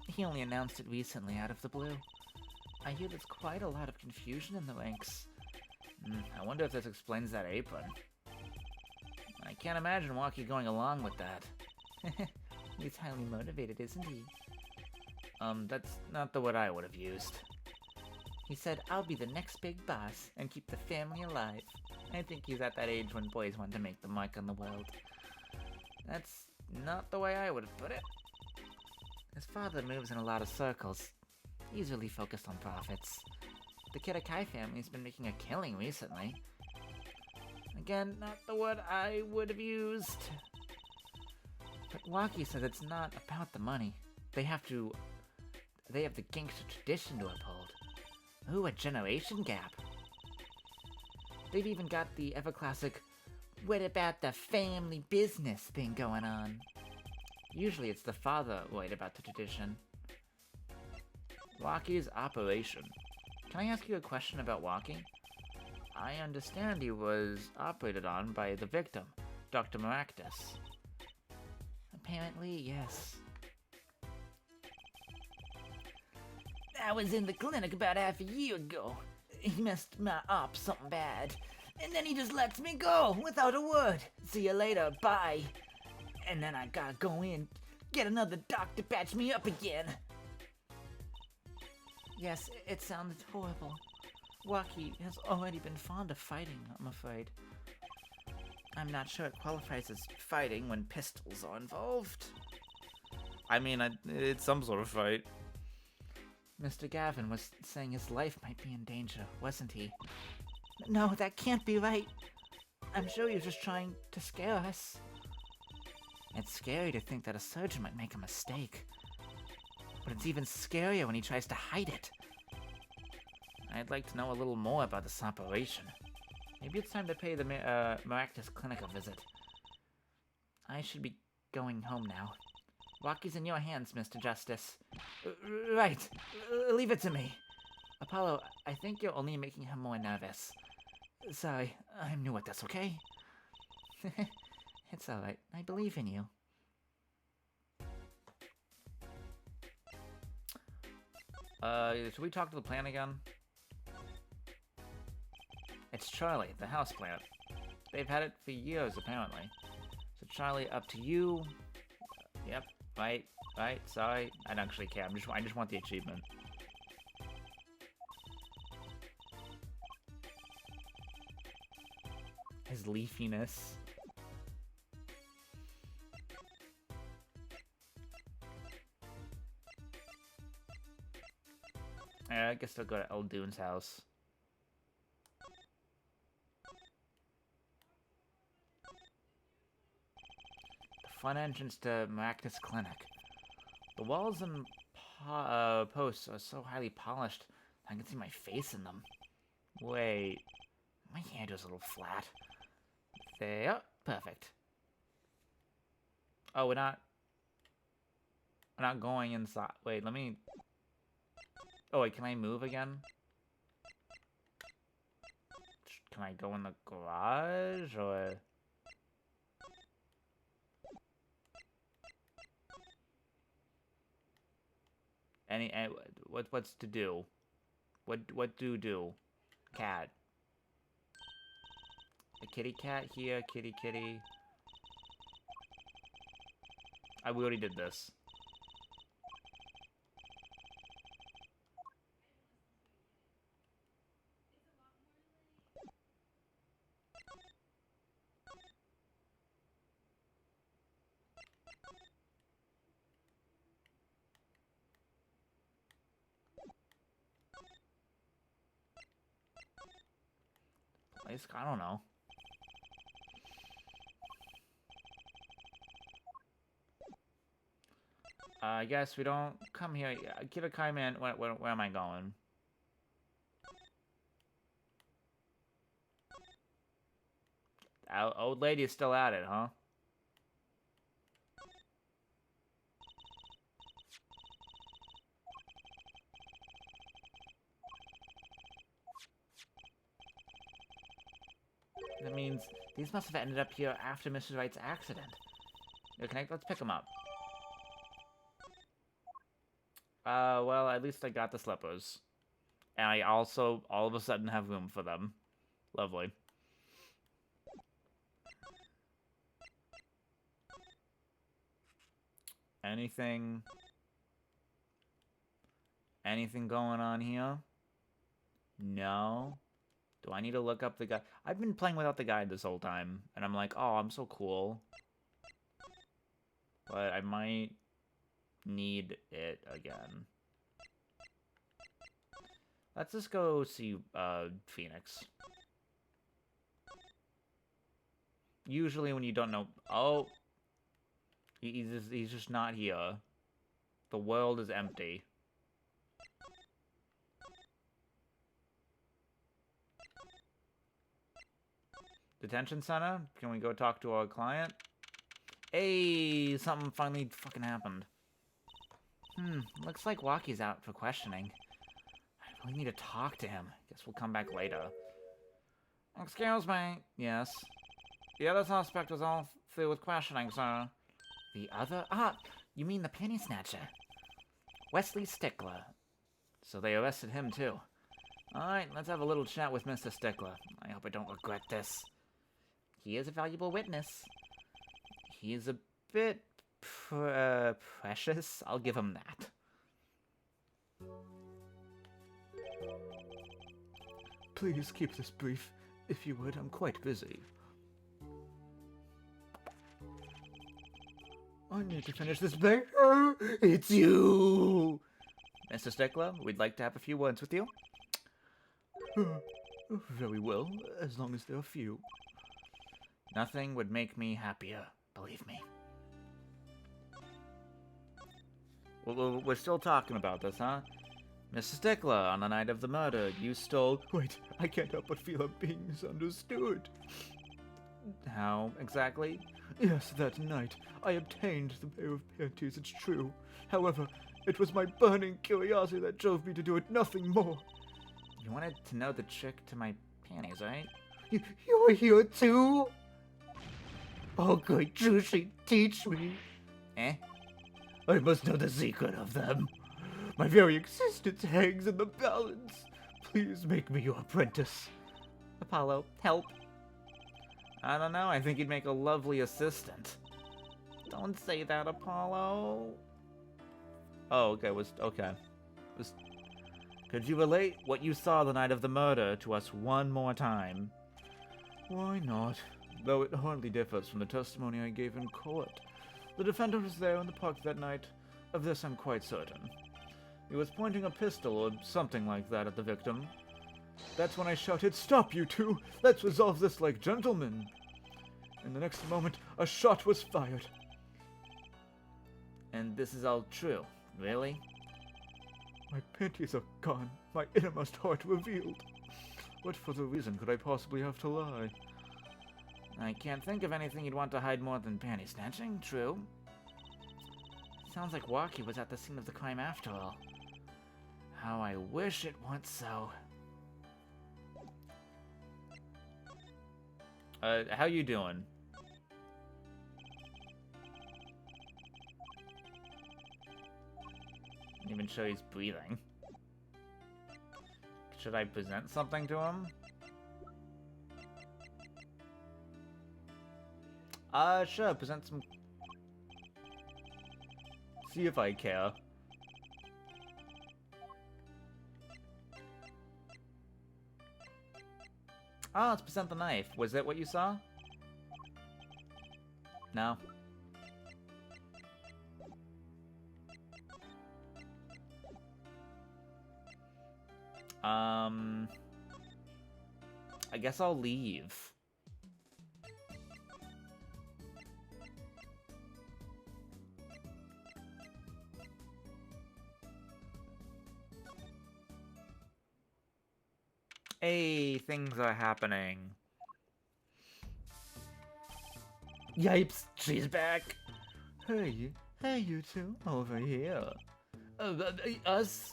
He only announced it recently out of the blue. I hear there's quite a lot of confusion in the ranks. I wonder if this explains that apron. I can't imagine Waki going along with that. He's highly motivated, isn't he? That's not the word I would have used. He said, I'll be the next big boss and keep the family alive. I think he's at that age when boys want to make the mark on the world. That's not the way I would have put it. His father moves in a lot of circles. He's really focused on profits. The Kitakai family's been making a killing recently. Again, not the word I would have used. But Waki says it's not about the money. They have the gangster tradition to uphold. Ooh, a generation gap. They've even got the ever-classic, what about the family business thing going on? Usually it's the father worried about the tradition. Waki's operation. Can I ask you a question about Waki? I understand he was operated on by the victim, Dr. Maractus. Apparently, yes. I was in the clinic about half a year ago. He messed me up something bad. And then he just lets me go without a word. See you later, bye. And then I gotta go in, get another doc to patch me up again. Yes, it sounded horrible. Waki has already been fond of fighting, I'm afraid. I'm not sure it qualifies as fighting when pistols are involved. I mean, it's some sort of fight. Mr. Gavin was saying his life might be in danger, wasn't he? No, that can't be right. I'm sure you're just trying to scare us. It's scary to think that a surgeon might make a mistake. But it's even scarier when he tries to hide it. I'd like to know a little more about this operation. Maybe it's time to pay the Maractus Clinic a visit. I should be going home now. Waki's in your hands, Mr. Justice. Right. Leave it to me. Apollo, I think you're only making him more nervous. Sorry, I'm new at this, okay? It's alright. I believe in you. Should we talk to the plant again? It's Charlie, the houseplant. They've had it for years, apparently. So Charlie, up to you. Yep, right, sorry. I don't actually care. I just want the achievement. His leafiness. I guess I'll go to Eldoon's house. The front entrance to Maractus Clinic. The walls and posts are so highly polished, I can see my face in them. Wait, my hand is a little flat. There, perfect. Oh, we're not going inside. Wait, let me... Oh, wait, can I move again? Can I go in the garage, or... What's to do? What do? Cat. A kitty cat here, kitty. We already did this. I don't know. I guess we don't come here. Kid Kaiman, where am I going? Old lady is still at it, huh? That means these must have ended up here after Mrs. Wright's accident. Okay, let's pick them up. Well, at least I got the slippers. And I also, all of a sudden, have room for them. Lovely. Anything going on here? No. Do I need to look up the guide? I've been playing without the guide this whole time, and I'm like, oh, I'm so cool. But I might need it again. Let's just go see Phoenix. Usually when you don't know... Oh! He's just not here. The world is empty. Detention center? Can we go talk to our client? Hey, something finally fucking happened. Looks like Waki's out for questioning. I really need to talk to him. Guess we'll come back later. Excuse me. Yes. The other suspect was all through with questioning, sir. The other? Ah, you mean the penny snatcher. Wesley Stickler. So they arrested him, too. Alright, let's have a little chat with Mr. Stickler. I hope I don't regret this. He is a valuable witness. He is a bit precious. I'll give him that. Please keep this brief, if you would. I'm quite busy. I need to finish this day. It's you! Mr. Stickler, we'd like to have a few words with you. Very well, as long as there are few. Nothing would make me happier, believe me. We're still talking about this, huh? Mr. Stickler, on the night of the murder, you stole... Wait, I can't help but feel I'm being misunderstood. How exactly? Yes, that night, I obtained the pair of panties, it's true. However, it was my burning curiosity that drove me to do it, nothing more. You wanted to know the trick to my panties, right? You're here too? Oh, good Juicy, teach me. Eh? I must know the secret of them. My very existence hangs in the balance. Please make me your apprentice. Apollo, help. I don't know, I think you'd make a lovely assistant. Don't say that, Apollo. Oh, okay, Could you relate what you saw the night of the murder to us one more time? Why not? Though it hardly differs from the testimony I gave in court. The defendant was there in the park that night. Of this I'm quite certain. He was pointing a pistol or something like that at the victim. That's when I shouted, "Stop, you two! Let's resolve this like gentlemen!" In the next moment, a shot was fired. And this is all true, really? My panties are gone, my innermost heart revealed. What further reason could I possibly have to lie? I can't think of anything you'd want to hide more than panty snatching, true. Sounds like Waki was at the scene of the crime after all. How I wish it weren't so. How you doing? Didn't even show he's breathing. Should I present something to him? Sure, present some... See if I care. Oh, let's present the knife. Was that what you saw? No. I guess I'll leave. Hey, things are happening. Yipes, she's back. Hey you two, over here. Us?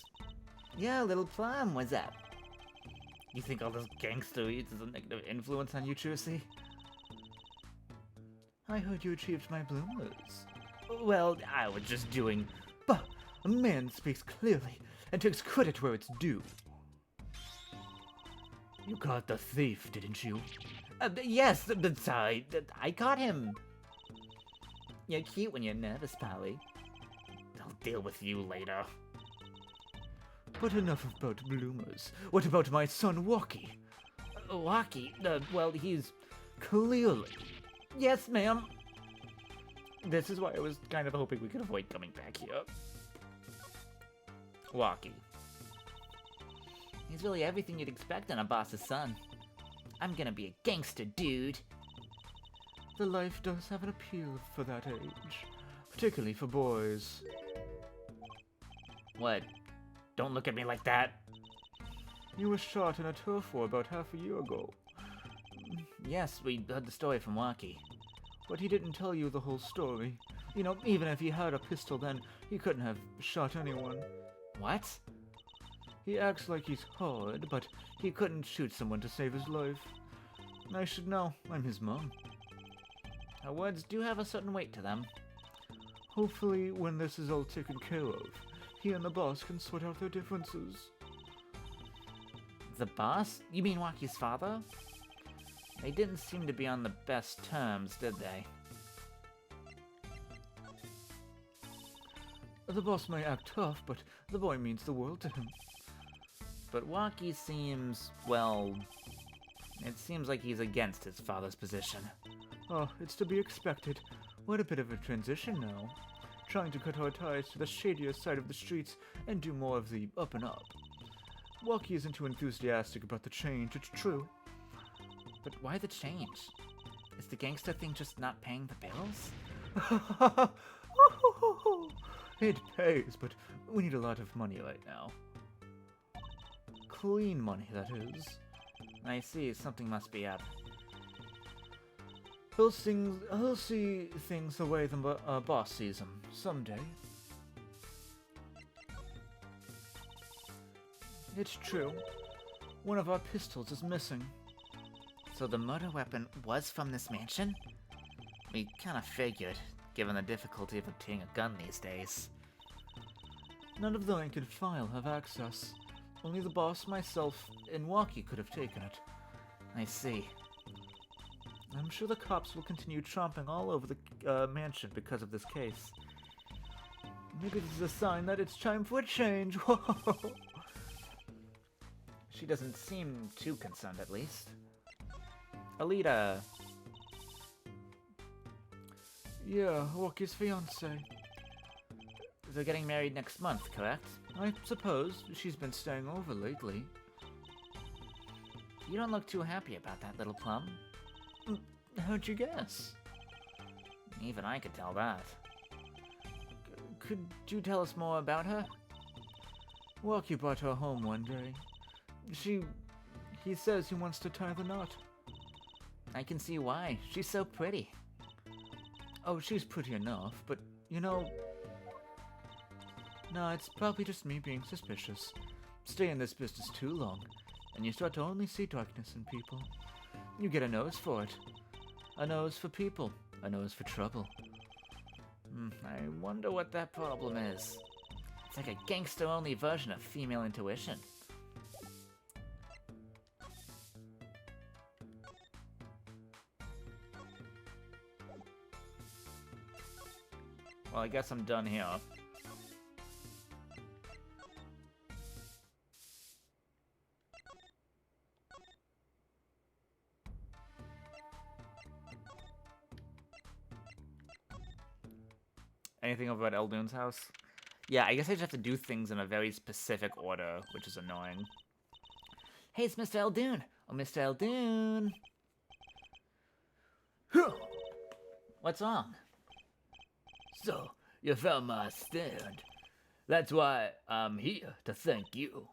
Yeah, Little Plum, what's up? You think all this gangster eats is a negative influence on you, Trucy? I heard you achieved my bloomers. Well, I was just doing... But a man speaks clearly and takes credit where it's due. You caught the thief, didn't you? Yes, but sorry, I caught him. You're cute when you're nervous, Polly. I'll deal with you later. But enough about bloomers. What about my son, Waki? Waki? Well, he's... Clearly. Yes, ma'am. This is why I was kind of hoping we could avoid coming back here. Waki. He's really everything you'd expect in a boss's son. I'm gonna be a gangster, dude. The life does have an appeal for that age. Particularly for boys. What? Don't look at me like that. You were shot in a turf war about half a year ago. Yes, we heard the story from Waki. But he didn't tell you the whole story. You know, even if he had a pistol then, he couldn't have shot anyone. What? He acts like he's hard, but he couldn't shoot someone to save his life. I should know. I'm his mom. Our words do have a certain weight to them. Hopefully, when this is all taken care of, He and the boss can sort out their differences. The boss? You mean Waki's father? They didn't seem to be on the best terms, did they? The boss may act tough, but the boy means the world to him. But Waki seems, well... It seems like he's against his father's position. Oh, it's to be expected. What a bit of a transition now. Trying to cut our ties to the shadier side of the streets and do more of the up and up. Waki isn't too enthusiastic about the change, it's true. But why the change? Is the gangster thing just not paying the bills? It pays, but we need a lot of money right now. Clean money, that is. I see, something must be up. He'll see things the way the boss sees them, someday. It's true. One of our pistols is missing. So the murder weapon was from this mansion? We kinda figured, given the difficulty of obtaining a gun these days. None of the rank and file have access. Only the boss, myself, and Waki could have taken it. I see. I'm sure the cops will continue tromping all over the mansion because of this case. Maybe this is a sign that it's time for a change. Whoa! She doesn't seem too concerned, at least. Alita. Yeah, Waki's fiance. They're getting married next month, correct? I suppose. She's been staying over lately. You don't look too happy about that, little plum. How'd you guess? Even I could tell that. Could you tell us more about her? Waki brought her home one day. He says he wants to tie the knot. I can see why. She's so pretty. Oh, she's pretty enough, but, you know... Nah, it's probably just me being suspicious. Stay in this business too long, and you start to only see darkness in people. You get a nose for it. A nose for people. A nose for trouble. I wonder what that problem is. It's like a gangster-only version of female intuition. Well, I guess I'm done here. Anything over at Eldoon's house? Yeah, I guess I just have to do things in a very specific order, which is annoying. Hey, it's Mr. Eldoon! Oh, Mr. Eldoon! What's wrong? So, you found my stand. That's why I'm here, to thank you.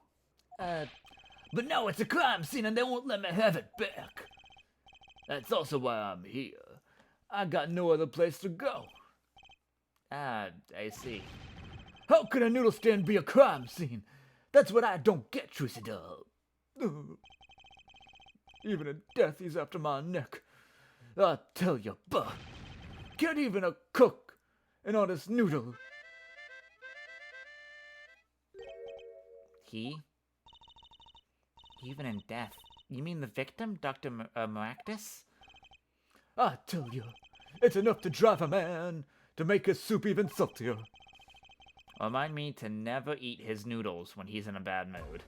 But now it's a crime scene and they won't let me have it back. That's also why I'm here. I got no other place to go. I see. How could a noodle stand be a crime scene? That's what I don't get, Trucidor. Even in death, he's after my neck. I tell you, but can't even a cook an honest noodle. Even in death. You mean the victim, Dr. Maractus? I tell you, it's enough to drive a man to make his soup even saltier. Remind me to never eat his noodles when he's in a bad mood.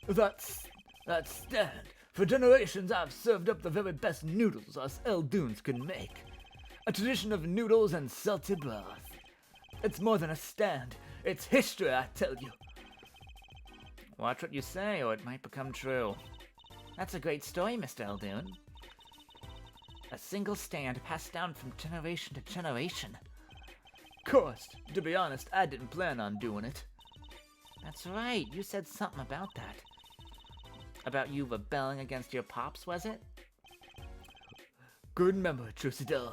That stand. For generations I've served up the very best noodles us Eldoons can make. A tradition of noodles and salted broth. It's more than a stand. It's history, I tell you. Watch what you say, or it might become true. That's a great story, Mr. Eldoon. A single stand passed down from generation to generation. Course, to be honest, I didn't plan on doing it. That's right, you said something about that. About you rebelling against your pops, was it? Good memory, Trucidor.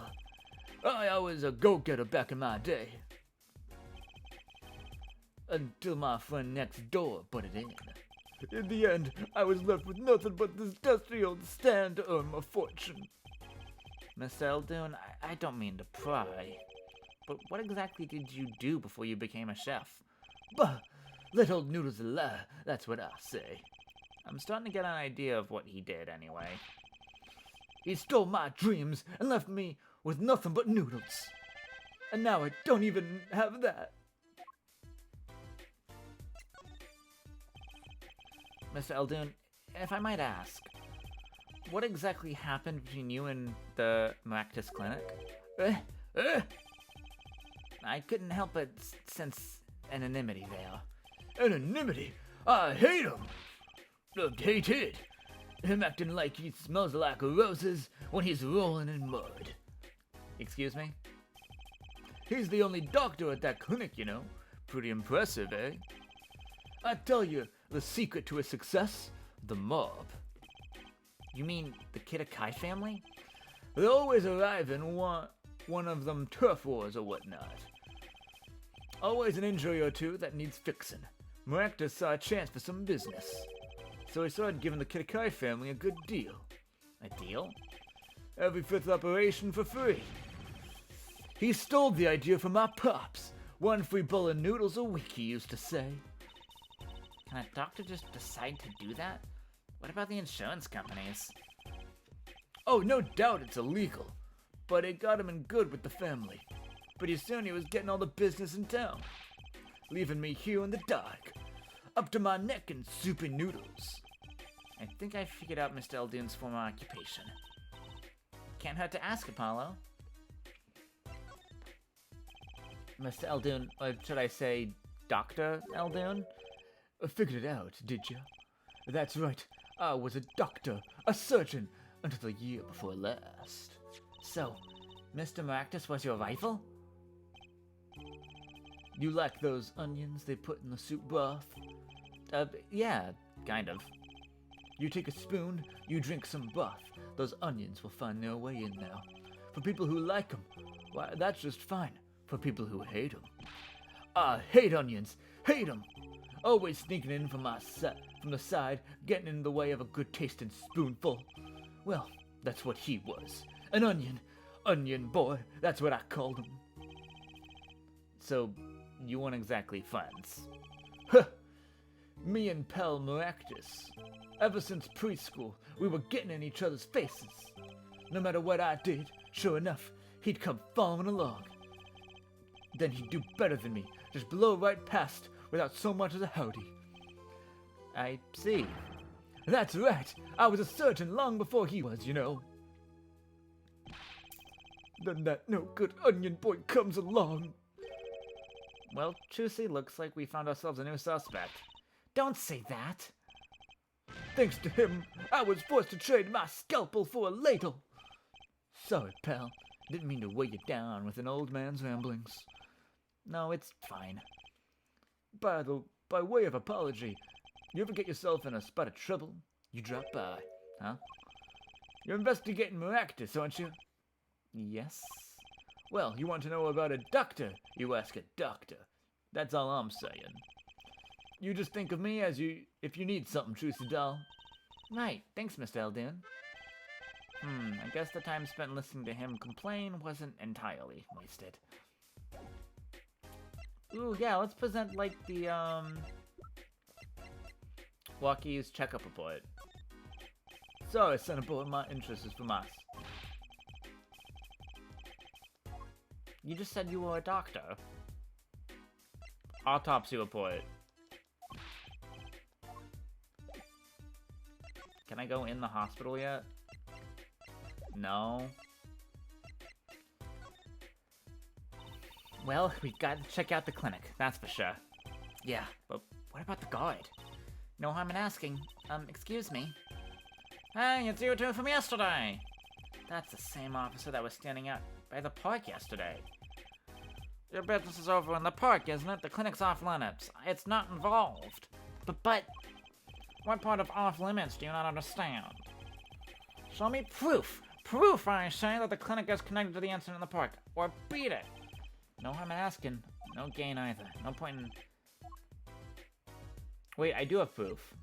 I was a go-getter back in my day. Until my friend next door put it in. In the end, I was left with nothing but this dusty old stand to earn my fortune. Miss Eldoon, I don't mean to pry, But what exactly did you do before you became a chef? Bah! Let old Noodles lie, that's what I say. I'm starting to get an idea of what he did anyway. He stole my dreams and left me with nothing but noodles. And now I don't even have that. Mr. Eldoon, if I might ask, what exactly happened between you and the Maractus Clinic? I couldn't help but sense anonymity there. Anonymity? I hate him! Hated. Him acting like he smells like roses when he's rolling in mud. Excuse me? He's the only doctor at that clinic, you know. Pretty impressive, eh? I tell you, the secret to his success? The mob. You mean the Kitakai family? They always arrive in one of them turf wars or whatnot. Always an injury or two that needs fixing. Maractus saw a chance for some business. So he started giving the Kitakai family a good deal. A deal? Every fifth operation for free. He stole the idea from our pops. One free bowl of noodles a week, he used to say. Can a doctor just decide to do that? What about the insurance companies? Oh, no doubt it's illegal. But it got him in good with the family. Pretty soon he was getting all the business in town. Leaving me here in the dark. Up to my neck in soupy noodles. I think I figured out Mr. Eldoon's former occupation. Can't hurt to ask, Apollo. Mr. Eldoon, or should I say Dr. Eldoon? Figured it out, did ya? That's right. I was a doctor, a surgeon, until the year before last. So, Mr. Maractus was your rival? You like those onions they put in the soup broth? Yeah, kind of. You take a spoon, you drink some broth. Those onions will find their way in now. For people who like them, why, that's just fine. For people who hate them, I hate onions, hate them. Always sneaking in from the side, getting in the way of a good-tasting spoonful. Well, that's what he was. An onion boy, that's what I called him. So, you weren't exactly friends. Huh! Me and pal Maractus. Ever since preschool, we were getting in each other's faces. No matter what I did, sure enough, he'd come following along. Then he'd do better than me, just blow right past without so much as a howdy. I see. That's right. I was a surgeon long before he was, you know. Then that no-good onion boy comes along. Well, Chusey, looks like we found ourselves a new suspect. Don't say that. Thanks to him, I was forced to trade my scalpel for a ladle. Sorry, pal. Didn't mean to weigh you down with an old man's ramblings. No, it's fine. By way of apology, you ever get yourself in a spot of trouble? You drop by, huh? You're investigating Maractus, aren't you? Yes. Well, you want to know about a doctor? You ask a doctor. That's all I'm saying. You just think of me as if you need something, Trucy doll. Right. Thanks, Mr. Eldoon. I guess the time spent listening to him complain wasn't entirely wasted. Ooh, yeah, let's present, like, the, Walkie's checkup report. Sorry, Senator, my interest is from us. You just said you were a doctor. Autopsy report. Can I go in the hospital yet? No. Well, we got to check out the clinic, that's for sure. Yeah, but what about the guard? No harm in asking. Excuse me. Hey, it's you two from yesterday! That's the same officer that was standing out by the park yesterday. Your business is over in the park, isn't it? The clinic's off limits. It's not involved. But, what part of off limits do you not understand? Show me proof! Proof, I say, that the clinic is connected to the incident in the park. Or beat it! No harm in asking. No gain either. No point in... Wait, I do have proof.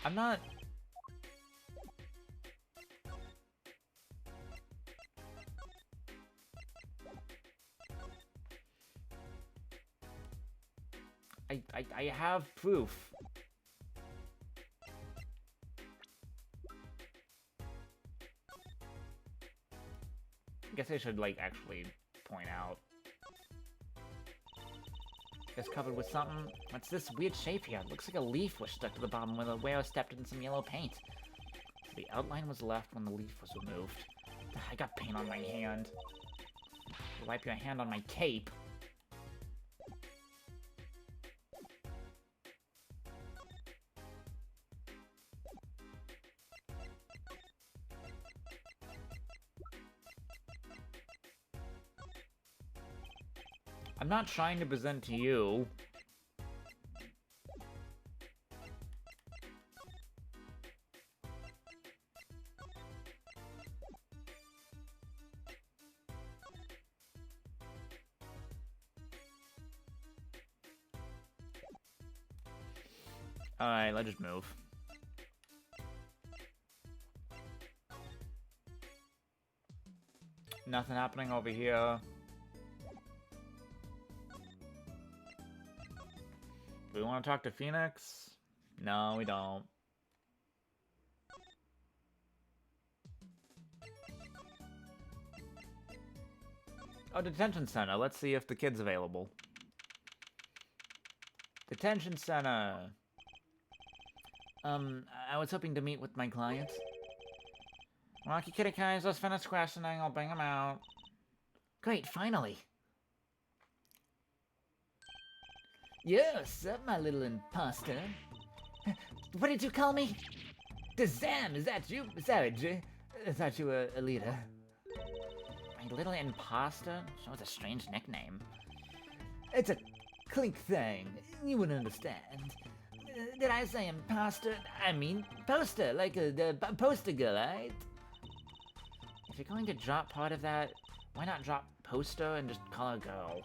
I'm not I have proof. I guess I should, like, actually point out. It's covered with something. What's this weird shape here? It looks like a leaf was stuck to the bottom where the wearer stepped in some yellow paint. The outline was left when the leaf was removed. I got paint on my hand. Wipe your hand on my cape. I'm not trying to present to you. Alright, let's just move. Nothing happening over here. Do we want to talk to Phoenix? No, we don't. Oh, detention center. Let's see if the kid's available. Detention center. I was hoping to meet with my client. Rocky Kitty Kai's just finished questioning. I'll bring him out. Great, finally. Yes, up, my little imposter. What did you call me? Dazam, is that you? Sorry, Jay. I thought you were a leader. My little imposter? That was a strange nickname. It's a clink thing. You wouldn't understand. Did I say imposter? I mean poster, like the poster girl, right? If you're going to drop part of that, why not drop poster and just call her girl?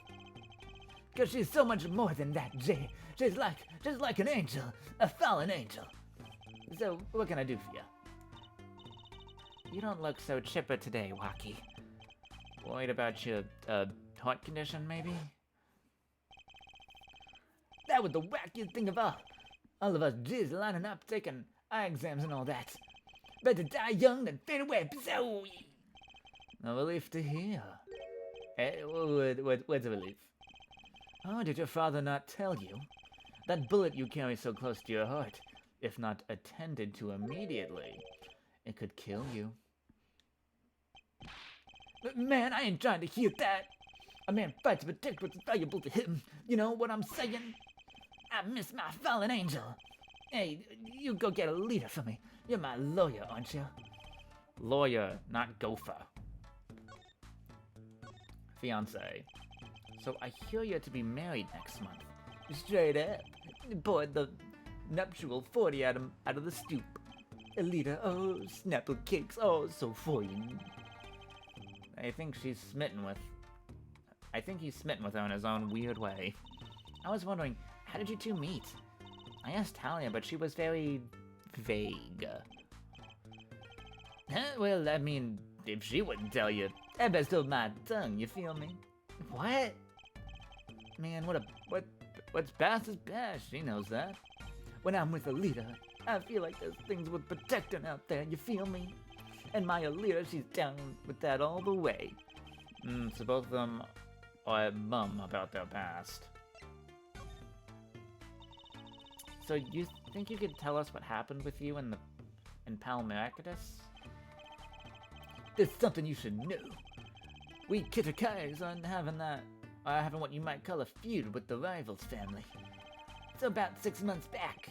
Cause she's so much more than that, Jay. She's just like an angel, a fallen angel. So, what can I do for you? You don't look so chipper today, Waki. Worried about your, heart condition, maybe? That was the wackiest thing of all. All of us J's lining up, taking eye exams and all that. Better die young than fade away, so... A relief to hear. What's a relief? Oh, did your father not tell you? That bullet you carry so close to your heart, if not attended to immediately, it could kill you. Man, I ain't trying to hear that. A man fights to protect what's valuable to him. You know what I'm saying? I miss my fallen angel. Hey, you go get a leader for me. You're my lawyer, aren't you? Lawyer, not gopher. Fiancé. So I hear you're to be married next month. Straight up. Poured the nuptial 40 out of the stoop. A leader, oh, snapple cakes, oh, so foreign. I think he's smitten with her in his own weird way. I was wondering, how did you two meet? I asked Talia, but she was very vague. Well, I mean, if she wouldn't tell you, I best hold my tongue, you feel me? What? Man, what's past is past, she knows that. When I'm with a leader, I feel like there's things worth protecting out there, you feel me? And my leader, she's down with that all the way. So both of them are mum about their past. So you think you could tell us what happened with you in Palmericatus? There's something you should know. We Kitakais aren't having what you might call a feud with the Rivals family. So about 6 months back,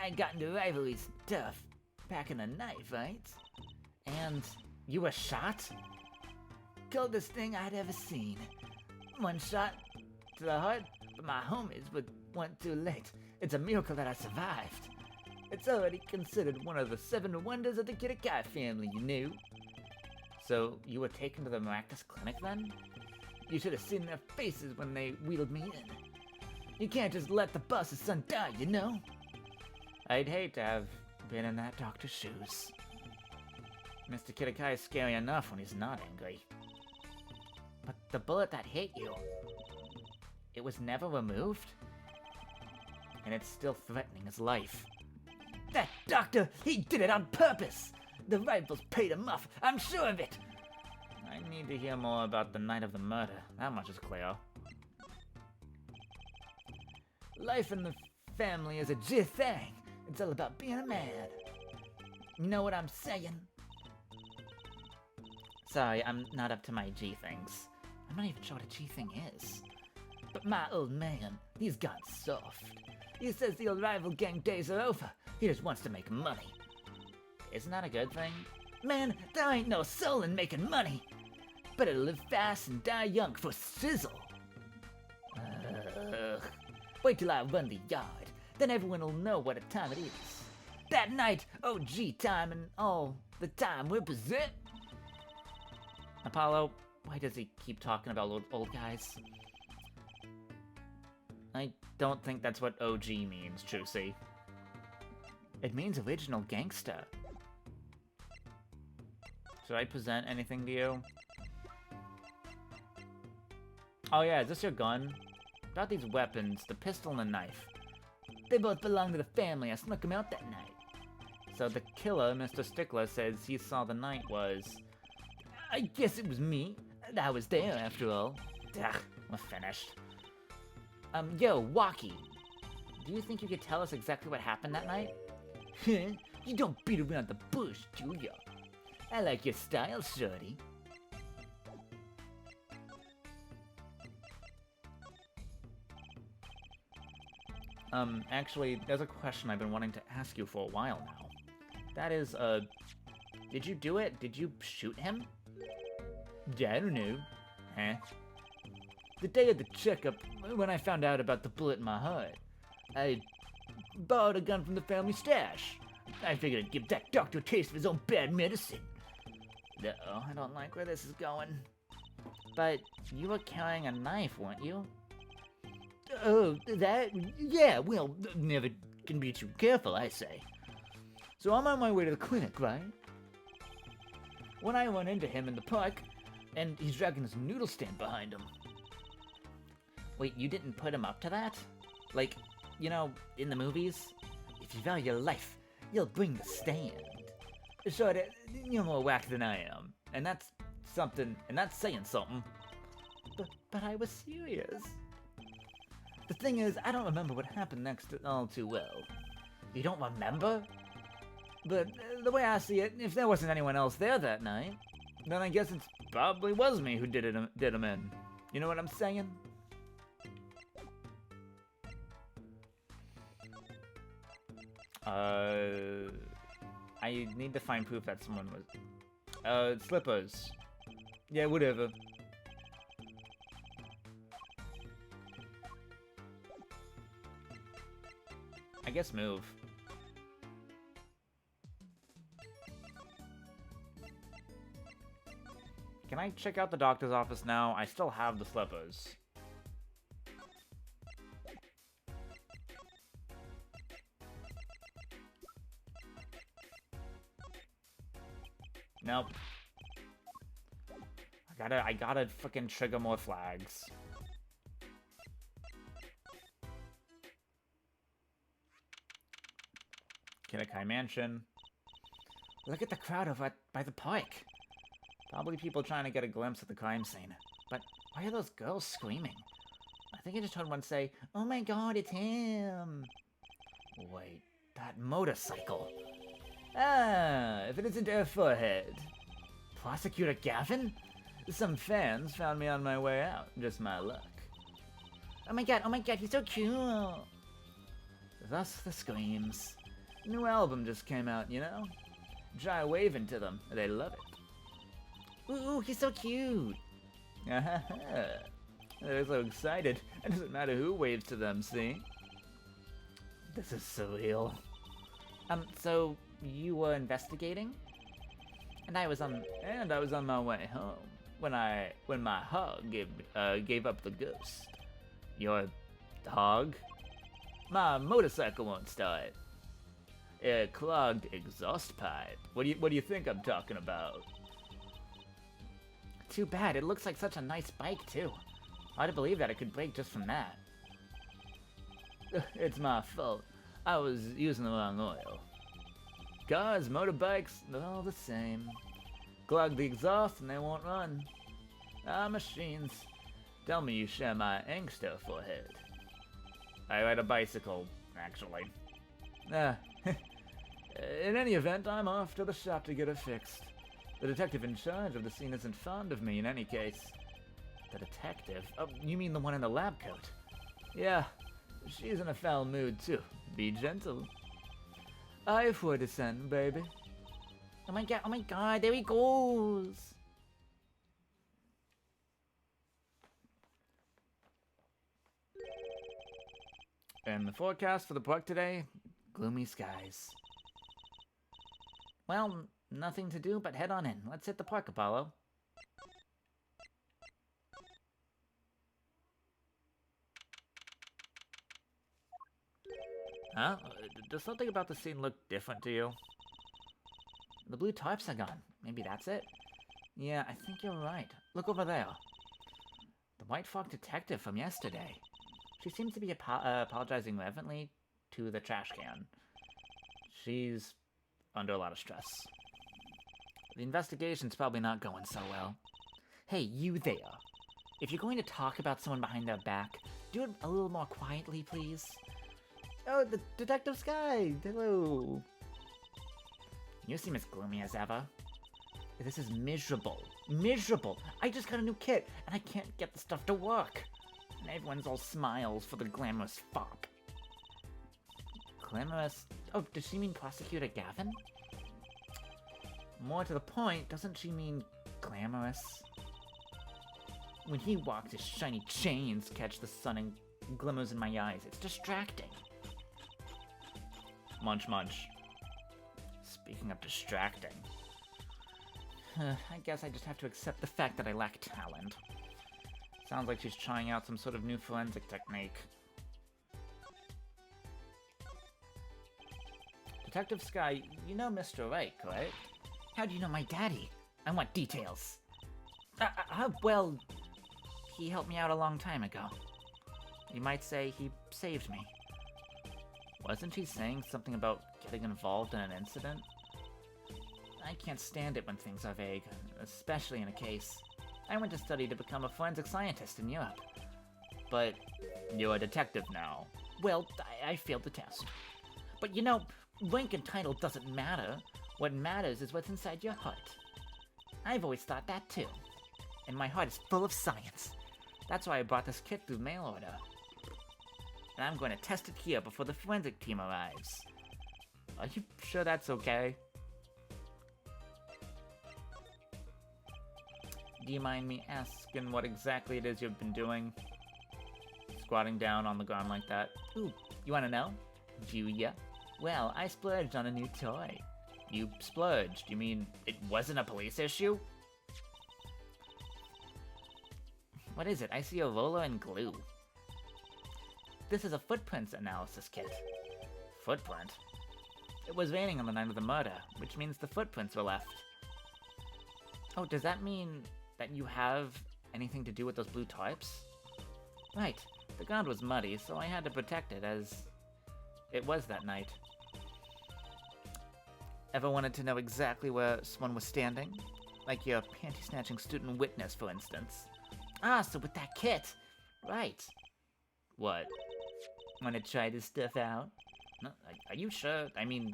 I got into rivalry stuff, packing a knife, right? And you were shot? Coldest thing I'd ever seen. One shot to the heart, but my homies weren't too late. It's a miracle that I survived. It's already considered one of the 7 wonders of the Kitakai family, you knew. So you were taken to the Maractus Clinic then? You should have seen their faces when they wheeled me in. You can't just let the boss's son die, you know? I'd hate to have been in that doctor's shoes. Mr. Kitakai is scary enough when he's not angry. But the bullet that hit you, it was never removed? and it's still threatening his life. That doctor, he did it on purpose. The rivals paid him off, I'm sure of it. I need to hear more about the night of the murder. That much is clear. Life in the family is a G thing. It's all about being a man. You know what I'm saying? Sorry, I'm not up to my G things. I'm not even sure what a G thing is. But my old man, he's gone soft. He says the old rival gang days are over. He just wants to make money. Isn't that a good thing? Man, there ain't no soul in making money. Better live fast and die young for sizzle. Wait till I run the yard. Then everyone will know what a time it is. That night, OG time and all the time represent. Apollo, why does he keep talking about old guys? I don't think that's what OG means, Juicy. It means original gangster. Should I present anything to you? Oh yeah, is this your gun? About these weapons, the pistol and the knife. They both belong to the family. I snuck them out that night. So the killer, Mr. Stickler, says he saw the night was... I guess it was me. I was there, after all. Ugh, we're finished. Yo, Walkie. Do you think you could tell us exactly what happened that night? Huh? You don't beat around the bush, do ya? I like your style, shorty. Actually, there's a question I've been wanting to ask you for a while now. That is, did you do it? Did you shoot him? Yeah, I don't know. Huh? The day of the checkup, when I found out about the bullet in my heart, I borrowed a gun from the family stash. I figured I'd give that doctor a taste of his own bad medicine. Uh-oh, I don't like where this is going. But you were carrying a knife, weren't you? Oh, that? Yeah, well, never can be too careful, I say. So I'm on my way to the clinic, right? When I run into him in the park, and he's dragging his noodle stand behind him. Wait, you didn't put him up to that? Like, you know, in the movies? If you value your life, you'll bring the stand. Sure, you're more whack than I am, and that's something, and that's saying something. But I was serious. The thing is, I don't remember what happened next all too well. You don't remember? But the way I see it, if there wasn't anyone else there that night, then I guess it probably was me who did him in. You know what I'm saying? I need to find proof that someone was... slippers. Yeah, whatever. I guess move. Can I check out the doctor's office now? I still have the slippers. Nope. I gotta frickin' trigger more flags. Kinakai Mansion. Look at the crowd over by the park. Probably people trying to get a glimpse of the crime scene. But why are those girls screaming? I think I just heard one say, "Oh my god, it's him!" Wait, that motorcycle. Ah, if it isn't her forehead. Prosecutor Gavin? Some fans found me on my way out. Just my luck. Oh my god, he's so cute! Thus the screams. New album just came out, you know? Try waving to them. They love it. Ooh, he's so cute! They're so excited. It doesn't matter who waves to them, see? This is surreal. So you were investigating? And I was on my way home when my hog gave up the ghost. Your hog? My motorcycle won't start. A clogged exhaust pipe. What do you think I'm talking about? Too bad. It looks like such a nice bike too. Hard to believe that it could break just from that. It's my fault. I was using the wrong oil. Cars, motorbikes, they're all the same. Clog the exhaust and they won't run. Machines. Tell me you share my angster forehead. I ride a bicycle, actually. In any event, I'm off to the shop to get it fixed. The detective in charge of the scene isn't fond of me in any case. The detective? Oh, you mean the one in the lab coat? Yeah, she's in a foul mood too. Be gentle. I for descend, baby. Oh my god, there he goes! And the forecast for the park today? Gloomy skies. Well, nothing to do but head on in. Let's hit the park, Apollo. Huh? Does something about the scene look different to you? The blue tarps are gone. Maybe that's it? Yeah, I think you're right. Look over there. The White Fog detective from yesterday. She seems to be apologizing reverently to the trash can. She's under a lot of stress. The investigation's probably not going so well. Hey, you there. If you're going to talk about someone behind their back, do it a little more quietly, please. Oh, the Detective Sky! Hello! You seem as gloomy as ever. This is miserable. Miserable! I just got a new kit, and I can't get the stuff to work. And everyone's all smiles for the glamorous fop. Glamorous? Oh, does she mean Prosecutor Gavin? More to the point, doesn't she mean glamorous? When he walks, his shiny chains catch the sun and glimmers in my eyes. It's distracting. Munch, munch. Speaking of distracting, I guess I just have to accept the fact that I lack talent. Sounds like she's trying out some sort of new forensic technique. Detective Sky, you know Mr. Rake, right? How do you know my daddy? I want details. Well, he helped me out a long time ago. You might say he saved me. Wasn't he saying something about getting involved in an incident? I can't stand it when things are vague, especially in a case. I went to study to become a forensic scientist in Europe. But you're a detective now. Well, I failed the test. But you know, rank and title doesn't matter. What matters is what's inside your heart. I've always thought that too. And my heart is full of science. That's why I brought this kit through mail order. And I'm going to test it here before the forensic team arrives. Are you sure that's okay? Do you mind me asking what exactly it is you've been doing? Squatting down on the ground like that. Ooh, you want to know? Julia? Well, I splurged on a new toy. You splurged? You mean it wasn't a police issue? What is it? I see a roller and glue. This is a footprints analysis kit. Footprint? It was raining on the night of the murder, which means the footprints were left. Oh, does that mean that you have anything to do with those blue tarps? Right. The ground was muddy, so I had to protect it as it was that night. Ever wanted to know exactly where someone was standing? Like your panty-snatching student witness, for instance. Ah, so with that kit! Right. What? Wanna try this stuff out? No, are you sure? I mean,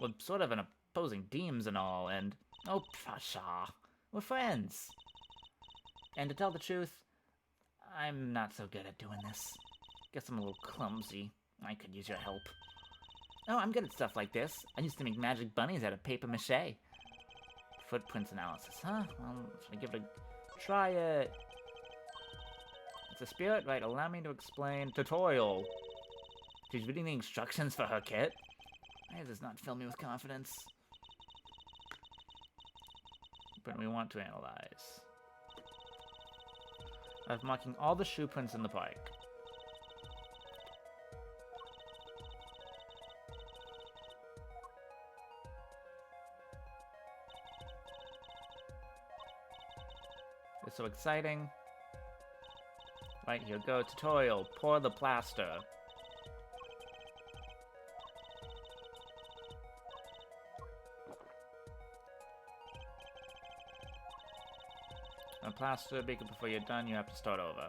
we're sort of an opposing teams and all, and... Oh, pshaw. We're friends. And to tell the truth, I'm not so good at doing this. Guess I'm a little clumsy. I could use your help. Oh, I'm good at stuff like this. I used to make magic bunnies out of paper mache. Footprints analysis, huh? Well, should I give it a try it? It's a spirit, right? Allow me to explain. Tutorial. She's reading the instructions for her kit. That does not fill me with confidence. But we want to analyze. I'm marking all the shoe prints in the park. It's so exciting. Right, here go. Tutorial. Pour the plaster. A plaster, beacon before you're done, you have to start over.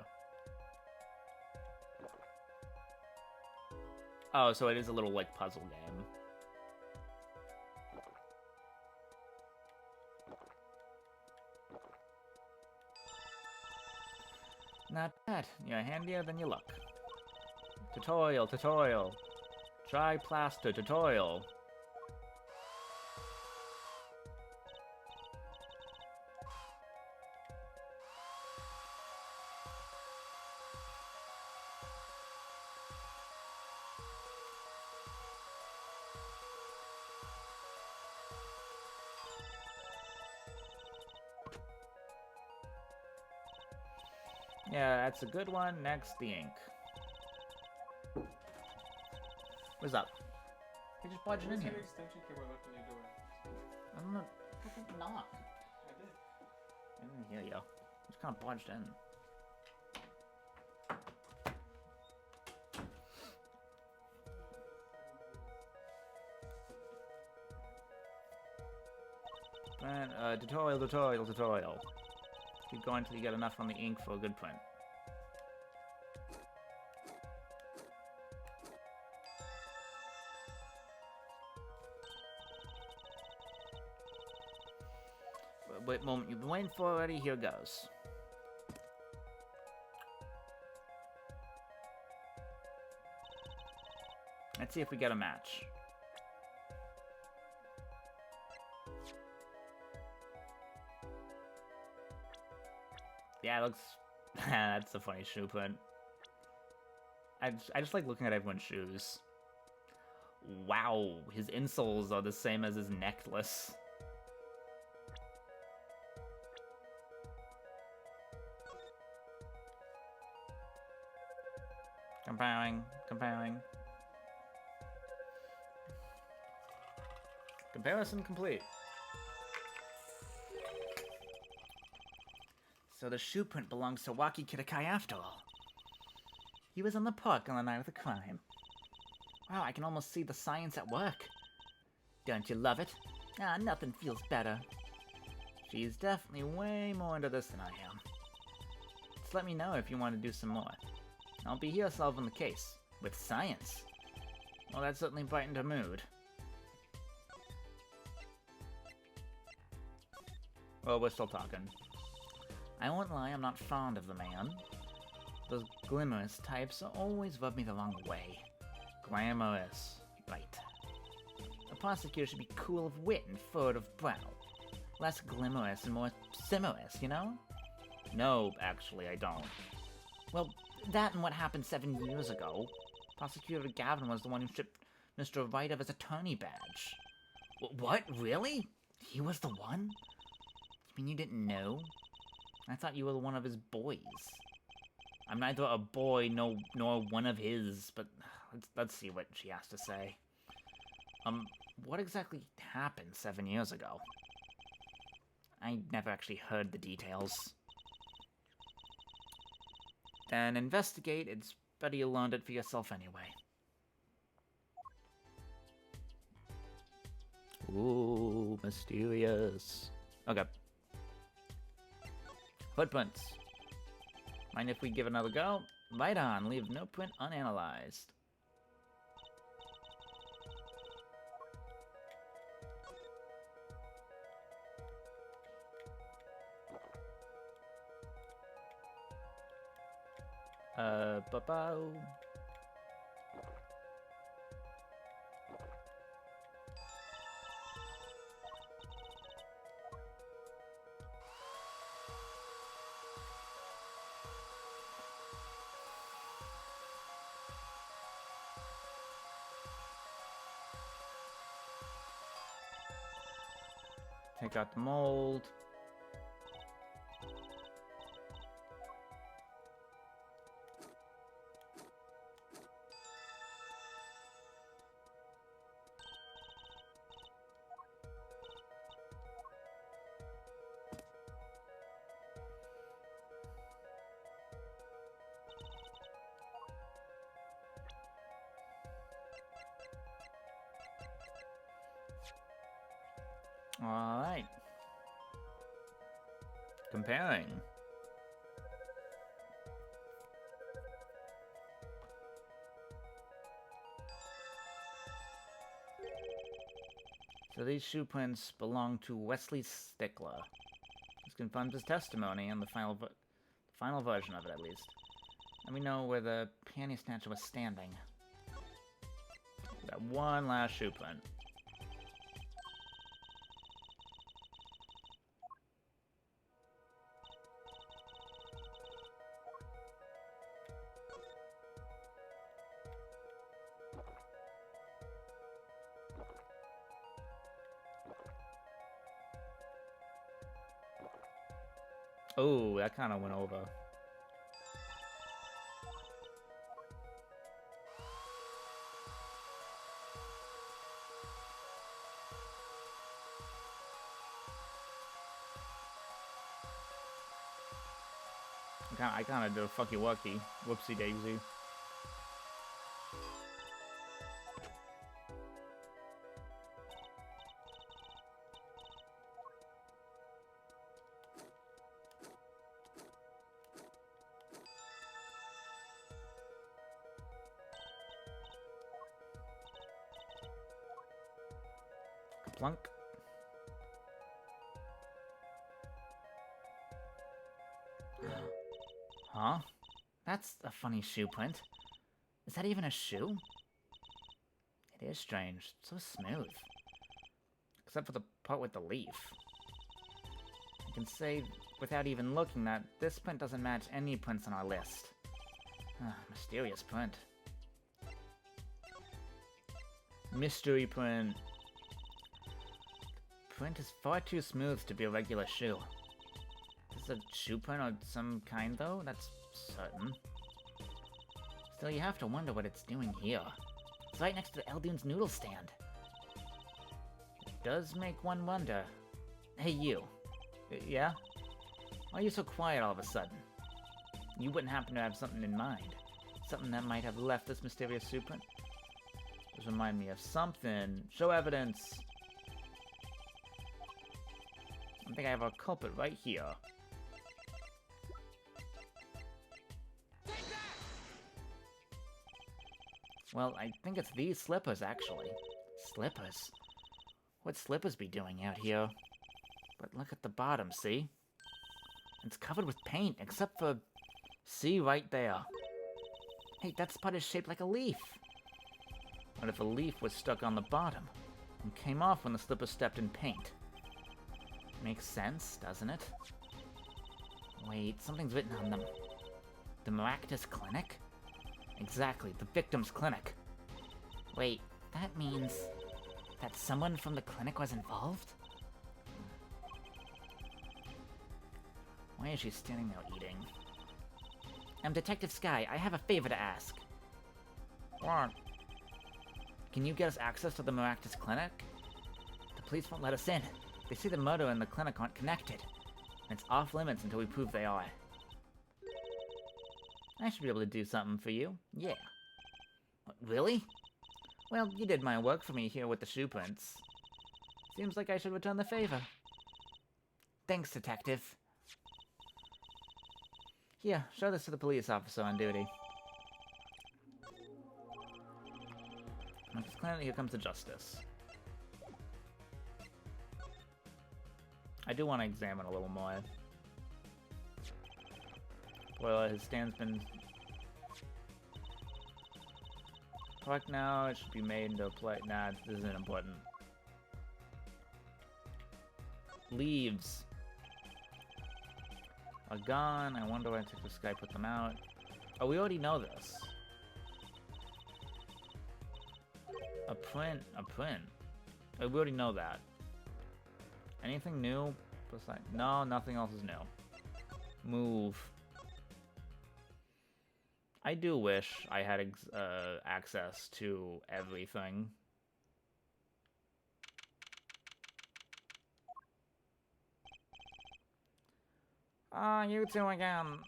Oh, so it is a little, like, puzzle game. Not bad. You're handier than you look. Tutorial, tutorial. Try plaster, tutorial. Yeah, that's a good one. Next, the ink. What's up? You're just budging in here. Extension cable left in your door. I'm not fucking knock. I did. I didn't hear you. Just kind of budged in. And, tutorial, tutorial, tutorial. Keep going until you get enough on the ink for a good print. Wait a moment, you've been waiting for already, here goes. Let's see if we get a match. Yeah, it looks... That's a funny shoe print. I just like looking at everyone's shoes. Wow, his insoles are the same as his necklace. Comparing, comparing. Comparison complete. So the shoe print belongs to Waki Kitakai after all. He was in the park on the night of the crime. Wow, I can almost see the science at work. Don't you love it? Ah, nothing feels better. She's definitely way more into this than I am. Just let me know if you want to do some more. I'll be here solving the case. With science. Well, that certainly brightened her mood. Well, we're still talking. I won't lie, I'm not fond of the man. Those glamorous types always rub me the wrong way. Glamorous. Right. A prosecutor should be cool of wit and furred of brow. Less glamorous and more simorous, you know? No, actually, I don't. Well, that and what happened 7 years ago. Prosecutor Gavin was the one who stripped Mr. Wright of his attorney badge. What? Really? He was the one? You mean you didn't know? I thought you were one of his boys. I'm neither a boy nor one of his, but let's see what she has to say. What exactly happened 7 years ago? I never actually heard the details. Then investigate. It's better you learned it for yourself anyway. Ooh, mysterious. Okay. Footprints. Mind if we give another go? Right on. Leave no print unanalyzed. Ba-bow. Take out the mold. Alright. comparing. So these shoe prints belong to Wesley Stickler. This confirms his testimony in the final version of it, at least. And we know where the panty snatcher was standing. That one last shoe print. Oh, that kind of went over. I kind of did a fucky wucky. Whoopsie daisy. Plunk. Huh? That's a funny shoe print. Is that even a shoe? It is strange. So smooth. Except for the part with the leaf. I can say, without even looking, that this print doesn't match any prints on our list. Mysterious print. Mystery print. Print is far too smooth to be a regular shoe. Is it a shoe print of some kind, though? That's certain. Still, you have to wonder what it's doing here. It's right next to the Eldune's noodle stand. It does make one wonder. Hey, you. Yeah? Why are you so quiet all of a sudden? You wouldn't happen to have something in mind? Something that might have left this mysterious shoe print? Does remind me of something. Show evidence. I think I have a culprit right here. Well, I think it's these slippers, actually. Slippers? What'd slippers be doing out here? But look at the bottom, see? It's covered with paint, except for... See, right there. Hey, that spot is shaped like a leaf. What if a leaf was stuck on the bottom and came off when the slipper stepped in paint? Makes sense, doesn't it? Wait, something's written on them. The Maractus Clinic? Exactly, the victim's clinic. Wait, that means that someone from the clinic was involved? Why is she standing there eating? I'm Detective Sky. I have a favor to ask. What? Can you get us access to the Maractus Clinic? The police won't let us in. They say the murder and the clinic aren't connected. And it's off limits until we prove they are. I should be able to do something for you. Yeah. What, really? Well, you did my work for me here with the shoe prints. Seems like I should return the favor. Thanks, Detective. Here, show this to the police officer on duty. Here comes the justice. I do want to examine a little more. Well, his stand's been parked now. It should be made into a play. Nah, this isn't important. Leaves are gone. I wonder why Detective Sky put them out. Oh, we already know this. A print. Oh, we already know that. Anything new? Besides, no, nothing else is new. Move. I do wish I had access to everything. Ah, you two again.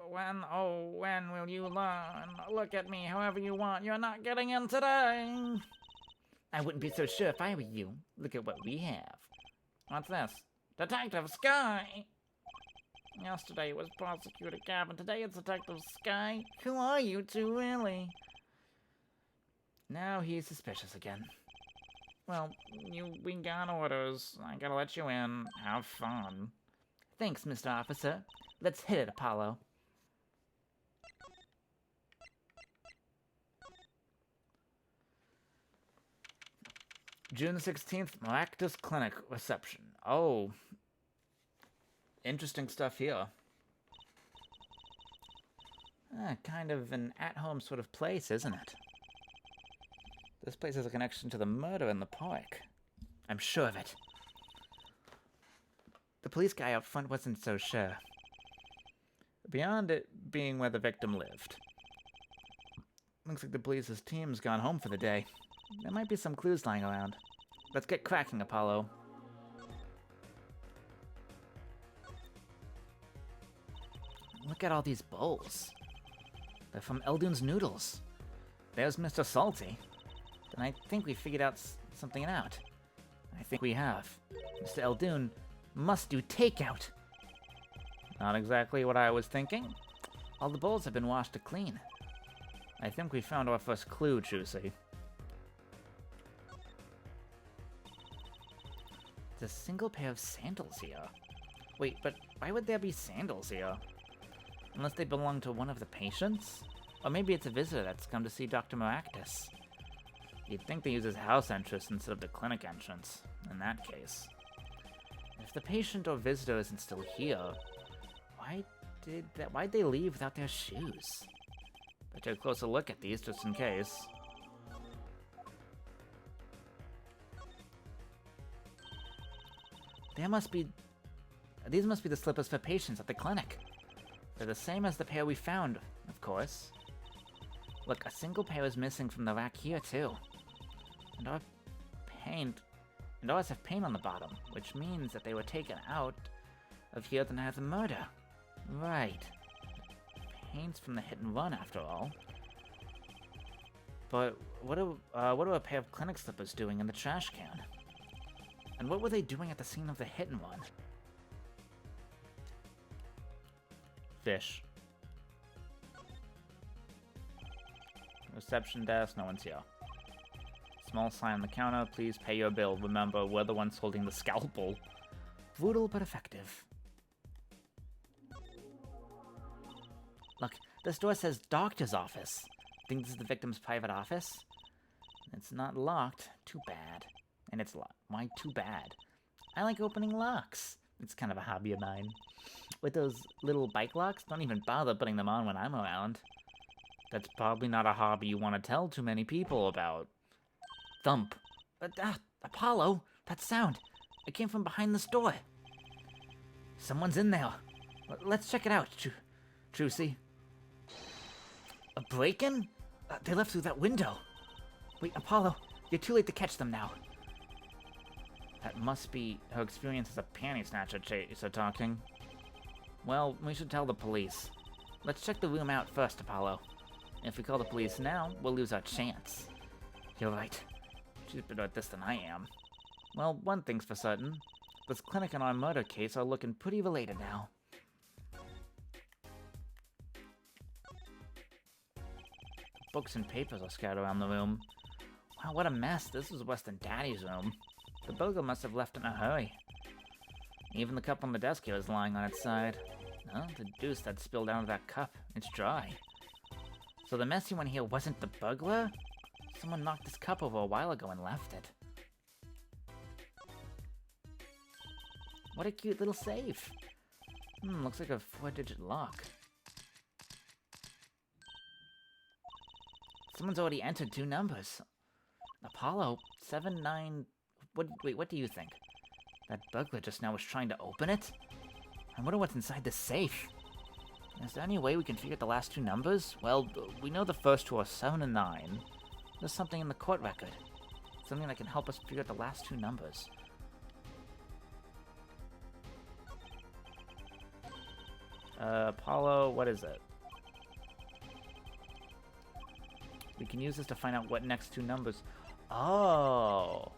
When will you learn? Look at me however you want. You're not getting in today. I wouldn't be so sure if I were you. Look at what we have. What's this? Detective Sky! Yesterday it was Prosecutor Gavin, today it's Detective Sky. Who are you two, really? Now he's suspicious again. Well, we got orders. I gotta let you in. Have fun. Thanks, Mr. Officer. Let's hit it, Apollo. June 16th, Maractus Clinic reception. Oh. Interesting stuff here. Kind of an at-home sort of place, isn't it? This place has a connection to the murder in the park. I'm sure of it. The police guy up front wasn't so sure. Beyond it being where the victim lived. Looks like the police's team's gone home for the day. There might be some clues lying around. Let's get cracking, Apollo. Look at all these bowls. They're from Eldoon's Noodles. There's Mr. Salty. Then I think we figured out something out. I think we have. Mr. Eldoon must do takeout. Not exactly what I was thinking. All the bowls have been washed to clean. I think we found our first clue, Juicy. It's a single pair of sandals here. Wait, but why would there be sandals here? Unless they belong to one of the patients? Or maybe it's a visitor that's come to see Dr. Maractus. You'd think they use his house entrance instead of the clinic entrance, in that case. If the patient or visitor isn't still here, why'd they leave without their shoes? Better take a closer look at these just in case. These must be the slippers for patients at the clinic. They're the same as the pair we found, of course. Look, a single pair is missing from the rack here, too. And ours have paint on the bottom, which means that they were taken out of here the night of the murder. Right. Paint's from the hit and run, after all. But what are a pair of clinic slippers doing in the trash can? And what were they doing at the scene of the hit and run? Fish. Reception desk, no one's here. Small sign on the counter, please pay your bill. Remember, we're the ones holding the scalpel. Brutal but effective. Look, this door says doctor's office. Think this is the victim's private office? It's not locked. Too bad. And it's locked. Why too bad? I like opening locks. It's kind of a hobby of mine. With those little bike locks, don't even bother putting them on when I'm around. That's probably not a hobby you want to tell too many people about. Thump. Apollo, that sound. It came from behind this door. Someone's in there. Let's check it out, Trucy. A break-in? They left through that window. Wait, Apollo, you're too late to catch them now. That must be her experience as a panty snatcher chaser talking. Well, we should tell the police. Let's check the room out first, Apollo. If we call the police now, we'll lose our chance. You're right. She's better at this than I am. Well, one thing's for certain. This clinic and our murder case are looking pretty related now. Books and papers are scattered around the room. Wow, what a mess. This is worse than Daddy's room. The burglar must have left in a hurry. Even the cup on the desk here is lying on its side. Oh, the juice that spilled out of that cup. It's dry. So the messy one here wasn't the burglar? Someone knocked this cup over a while ago and left it. What a cute little safe. Looks like a 4-digit lock. Someone's already entered 2 numbers. Apollo 79... Wait, what do you think? That burglar just now was trying to open it? I wonder what's inside this safe. Is there any way we can figure out the last 2 numbers? Well, we know the first 2 are 7 and 9. There's something in the court record. Something that can help us figure out the last 2 numbers. Apollo, what is it? We can use this to find out what next 2 numbers... Oh!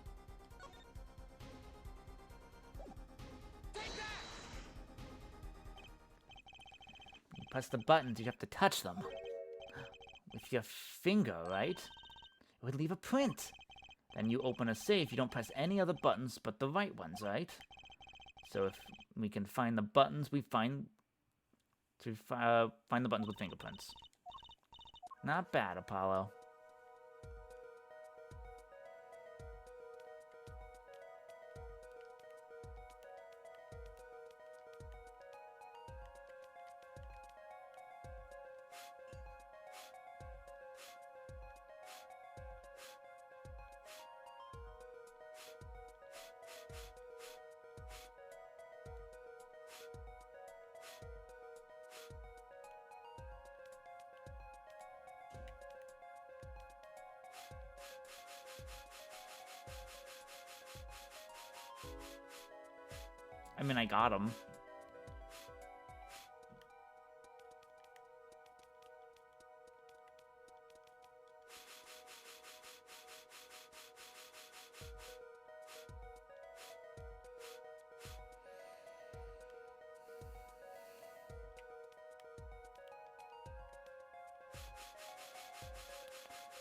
press the buttons, you have to touch them. With your finger, right? It would leave a print. Then you open a safe, you don't press any other buttons but the right ones, right? So if we can find the buttons, we find the buttons with fingerprints. Not bad, Apollo. I mean, I got him.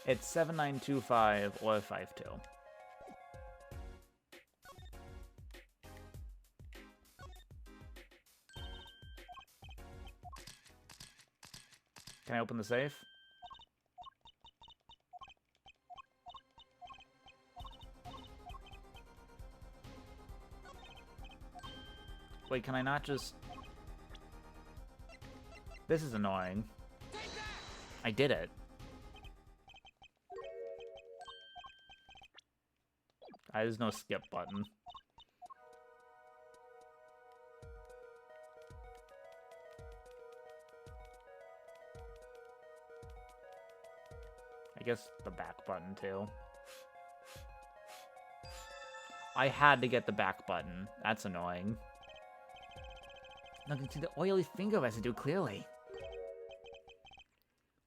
It's 7925 or 52. Can I open the safe? Wait, can I not just... This is annoying. I did it. There's no skip button. I guess the back button, too. I had to get the back button. That's annoying. Now I can see the oily finger residue clearly.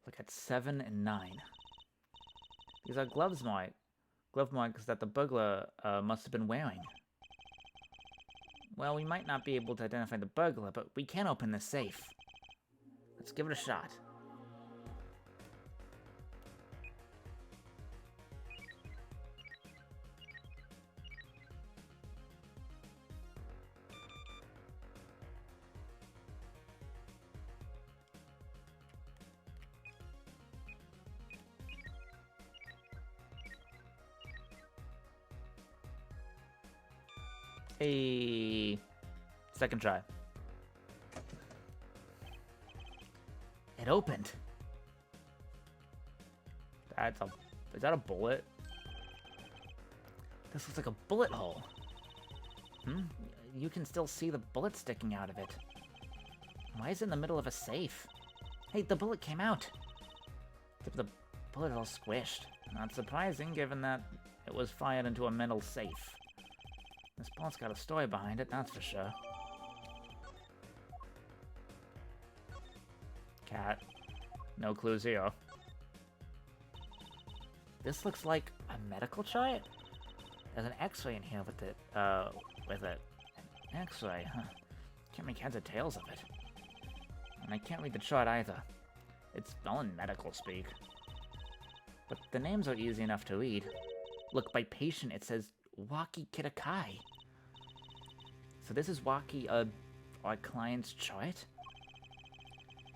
Look at 7 and 9. These are glove marks that the burglar must have been wearing. Well, we might not be able to identify the burglar, but we can open this safe. Let's give it a shot. Hey, second try. It opened. Is that a bullet? This looks like a bullet hole. You can still see the bullet sticking out of it. Why is it in the middle of a safe? Hey, the bullet came out. The bullet all squished. Not surprising, given that it was fired into a metal safe. This bullet's got a story behind it, that's for sure. Cat. No clues here. This looks like a medical chart? There's an x-ray in here with it. An x-ray, huh? Can't make heads or tails of it. And I can't read the chart either. It's all in medical speak. But the names are easy enough to read. Look, by patient it says Waki Kitakai. So this is Waki, our client's chart?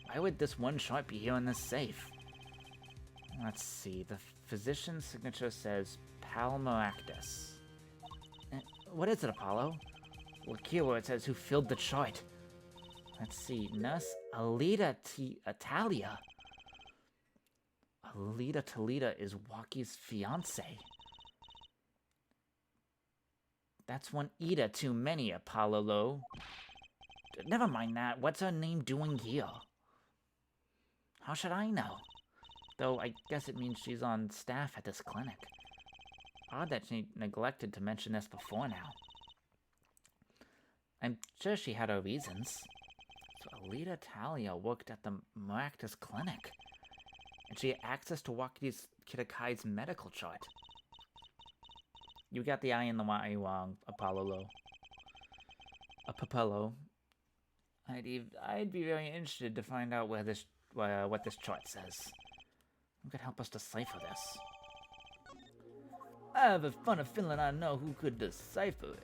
Why would this one chart be here in this safe? Let's see, the physician's signature says Palmaractus. What is it, Apollo? Look here where it says who filled the chart. Let's see, Nurse Alita Italia. Alita Talita is Waki's fiance. That's one Ida too many, Apollo Low. Never mind that. What's her name doing here? How should I know? Though I guess it means she's on staff at this clinic. Odd that she neglected to mention this before now. I'm sure she had her reasons. So Alita Talia worked at the Maractus clinic. And she had access to Waki's Kitakai's medical chart. You got the I and the Y wrong, Apollo. I'd be very interested to find out where this what this chart says. Who could help us decipher this? I have a funny feeling I know who could decipher it.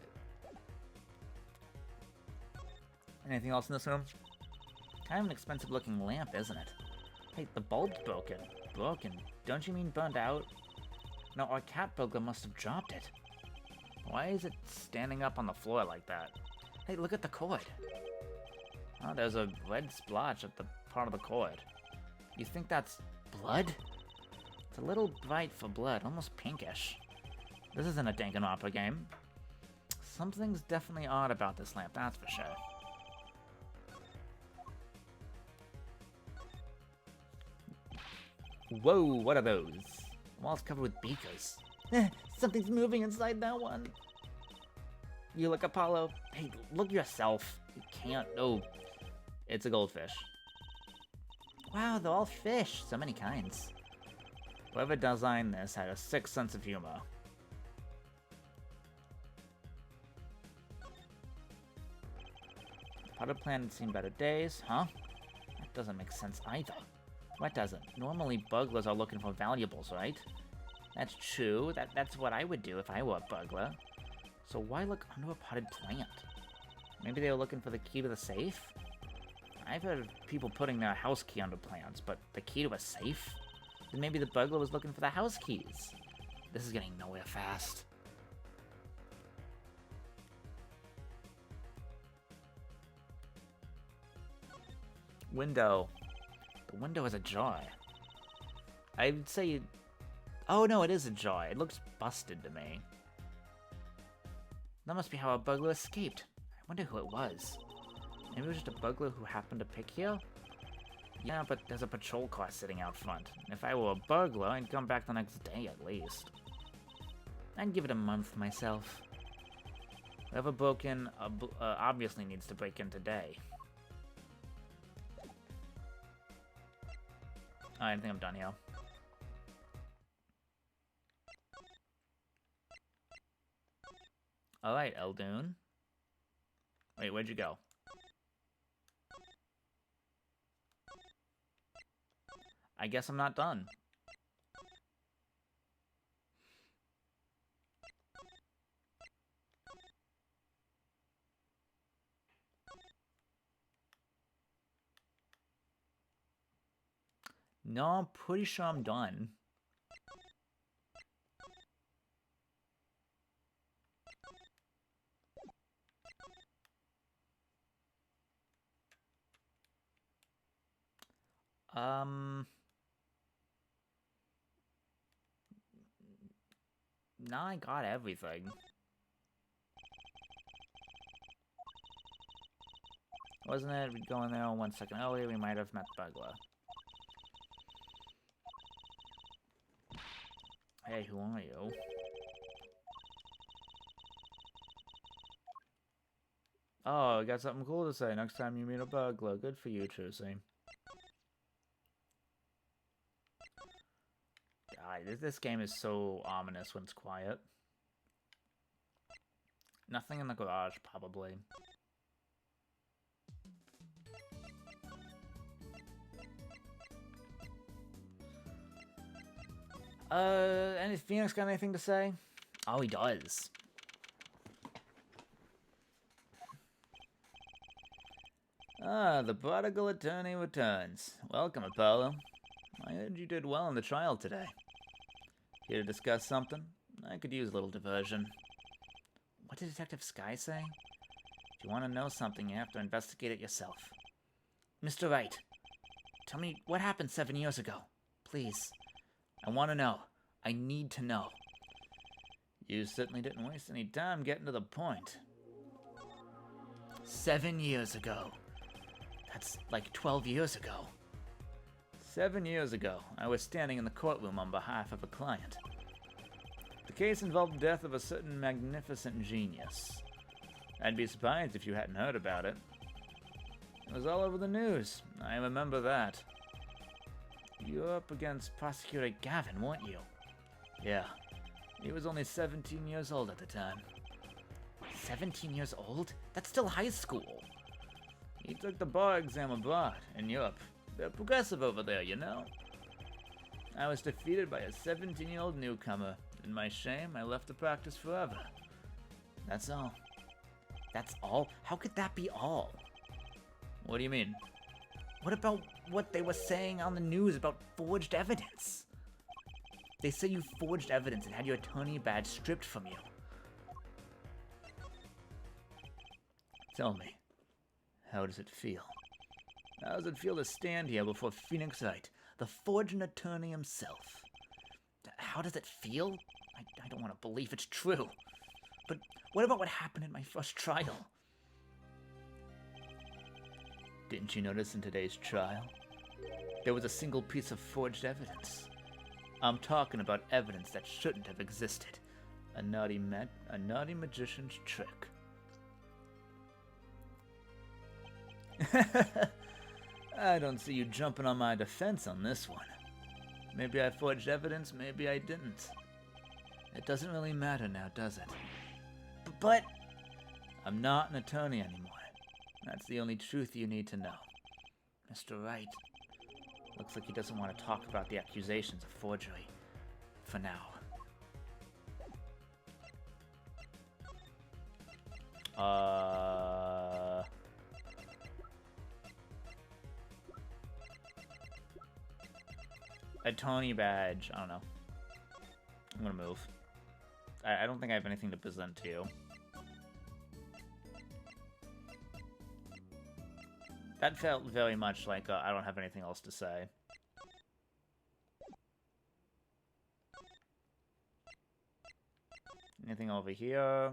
Anything else in this room? Kind of an expensive looking lamp, isn't it? Hey, the bulb's broken. Broken? Don't you mean burned out? No, our cat burglar must have dropped it. Why is it standing up on the floor like that? Hey, look at the cord. Oh, there's a red splotch at the part of the cord. You think that's blood? It's a little bright for blood, almost pinkish. This isn't a Danganronpa game. Something's definitely odd about this lamp, that's for sure. Whoa, what are those? The wall's covered with beakers. Something's moving inside that one. You look, Apollo. Hey, look yourself. You can't. Oh, it's a goldfish. Wow, they're all fish. So many kinds. Whoever designed this had a sick sense of humor. Potted plant had seen better days, huh? That doesn't make sense either. What doesn't? Normally burglars are looking for valuables, right? That's true. That's what I would do if I were a burglar. So why look under a potted plant? Maybe they were looking for the key to the safe? I've heard of people putting their house key under plants, but the key to a safe? Then maybe the burglar was looking for the house keys. This is getting nowhere fast. Window. The window is ajar. I'd say... Oh no, it is ajar. It looks busted to me. That must be how a burglar escaped. I wonder who it was. Maybe it was just a burglar who happened to pick here? Yeah, but there's a patrol car sitting out front. If I were a burglar, I'd come back the next day at least. I'd give it a month myself. Whoever broke in obviously needs to break in today. I think I'm done here. Alright, Eldoon. Wait, where'd you go? I guess I'm not done. No, I'm pretty sure I'm done. Now I got everything. Wasn't it? We'd go in there 1 second earlier, we might have met Burglar. Hey, who are you? Oh, I got something cool to say next time you meet a burglar. Good for you, Trucy. God, this game is so ominous when it's quiet. Nothing in the garage, probably. Any Phoenix got anything to say? Oh, he does. Ah, the prodigal attorney returns. Welcome, Apollo. I heard you did well in the trial today. Here to discuss something? I could use a little diversion. What did Detective Sky say? If you want to know something, you have to investigate it yourself. Mr. Wright, tell me what happened 7 years ago. Please. I want to know. I need to know. You certainly didn't waste any time getting to the point. 7 years ago. That's like 12 years ago. 7 years ago, I was standing in the courtroom on behalf of a client. The case involved the death of a certain magnificent genius. I'd be surprised if you hadn't heard about it. It was all over the news. I remember that. You were up against Prosecutor Gavin, weren't you? Yeah. He was only 17 years old at the time. 17 years old? That's still high school. He took the bar exam abroad, in Europe. They're progressive over there, you know? I was defeated by a 17-year-old newcomer. In my shame, I left the practice forever. That's all. That's all? How could that be all? What do you mean? What about what they were saying on the news about forged evidence? They say you forged evidence and had your attorney badge stripped from you. Tell me, how does it feel? How does it feel to stand here before Phoenix Wright, the forging attorney himself? How does it feel? I don't want to believe it's true. But what about what happened in my first trial? Didn't you notice in today's trial? There was a single piece of forged evidence. I'm talking about evidence that shouldn't have existed. A naughty magician's trick. I don't see you jumping on my defense on this one. Maybe I forged evidence, maybe I didn't. It doesn't really matter now, does it? But I'm not an attorney anymore. That's the only truth you need to know. Mr. Wright, looks like he doesn't want to talk about the accusations of forgery. For now. Attorney badge. I don't know. I'm gonna move. I don't think I have anything to present to you. That felt very much like I don't have anything else to say. Anything over here?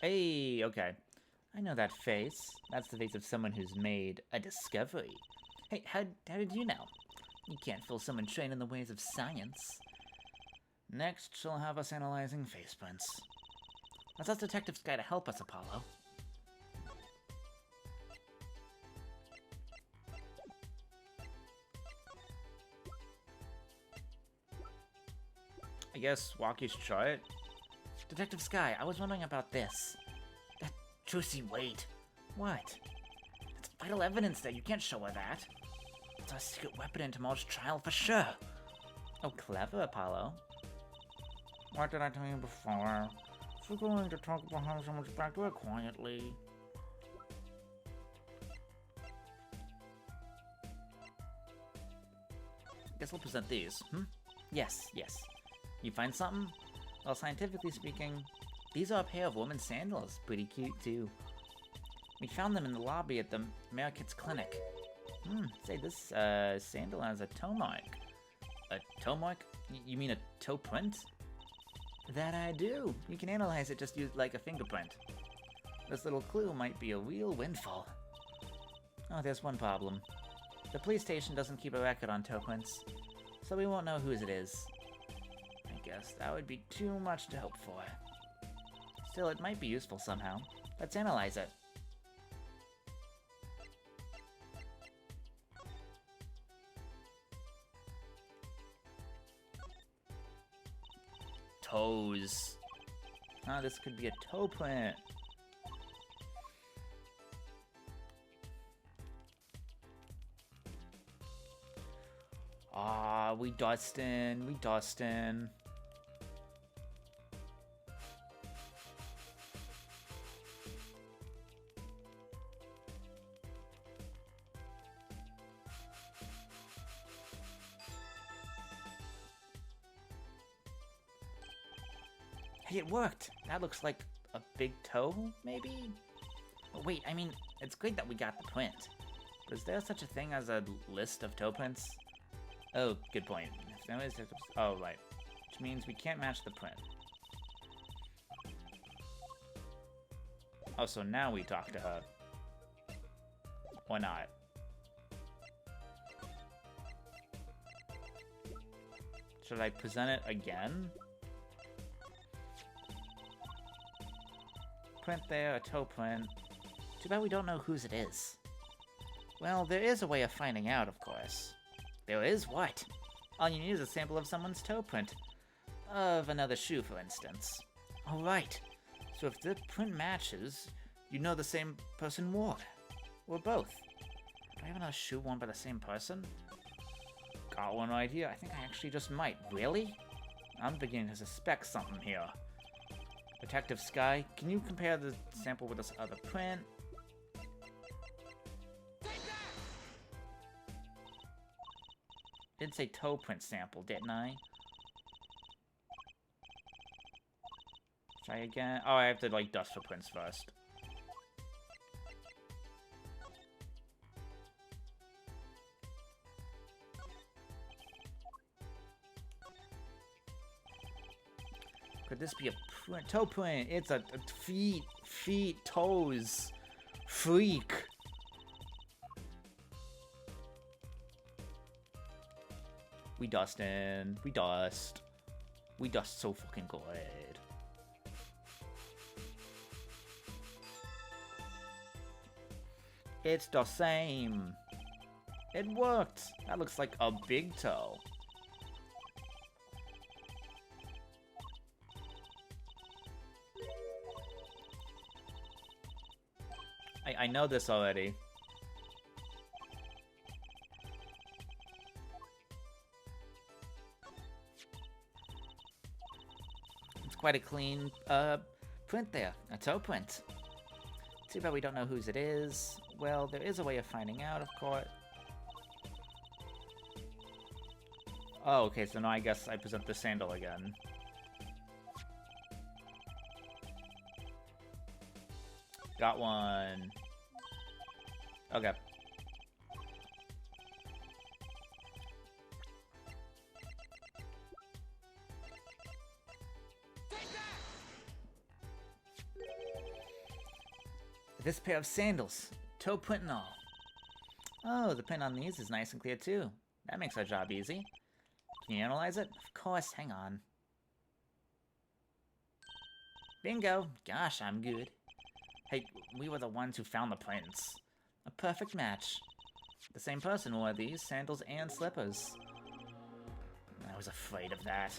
Hey, okay. I know that face. That's the face of someone who's made a discovery. Hey, how did you know? You can't fool someone trained in the ways of science. Next, she'll have us analyzing face prints. Let's ask Detective Sky to help us, Apollo. I guess Walkie's chart? Detective Sky, I was wondering about this. That juicy weight. What? It's vital evidence there. You can't show her that. It's our secret weapon in tomorrow's trial for sure. Oh, clever, Apollo. What did I tell you before? If we're going to talk behind someone's back, do it quietly. Guess I'll present these, Yes. You find something? Well, scientifically speaking, these are a pair of women's sandals. Pretty cute, too. We found them in the lobby at the Markets Clinic. Say, this sandal has a toe mark. A toe mark? You mean a toe print? That I do. You can analyze it just use like a fingerprint. This little clue might be a real windfall. Oh, there's one problem. The police station doesn't keep a record on toe prints, so we won't know whose it is. I guess that would be too much to hope for. Still, it might be useful somehow. Let's analyze it. Toes. This could be a toe print. We dustin'. Hey, it worked! That looks like a big toe, maybe? Oh, wait, I mean, it's great that we got the print. But is there such a thing as a list of toe prints? Oh, good point. If there is, oh, right. Which means we can't match the print. Oh, so now we talk to her. Or not. Should I present it again? Print there, a toe print. Too bad we don't know whose it is. Well, there is a way of finding out, of course. There is what? All you need is a sample of someone's toe print. of another shoe, for instance. Alright, so if the print matches, you know the same person wore it. Or both. Do I have another shoe worn by the same person? Got one right here. I think I actually just might. Really? I'm beginning to suspect something here. Detective Sky, can you compare the sample with this other print? Did say toe print sample, didn't I? Try again. Oh, I have to like dust for prints first. Could this be a print? Toe print? It's a feet, toes, freak. We dust in. We dust. We dust so fucking good. It's the same. It worked. That looks like a big toe. I know this already. It's quite a clean print there, a toe print. Too bad we don't know whose it is. Well, there is a way of finding out, of course. Oh, okay, so now I guess I present the sandal again. Got one. Okay. This pair of sandals, toe print and all. Oh, the print on these is nice and clear too. That makes our job easy. Can you analyze it? Of course, hang on. Bingo! Gosh, I'm good. Hey, we were the ones who found the prints. A perfect match. The same person wore these sandals and slippers. I was afraid of that.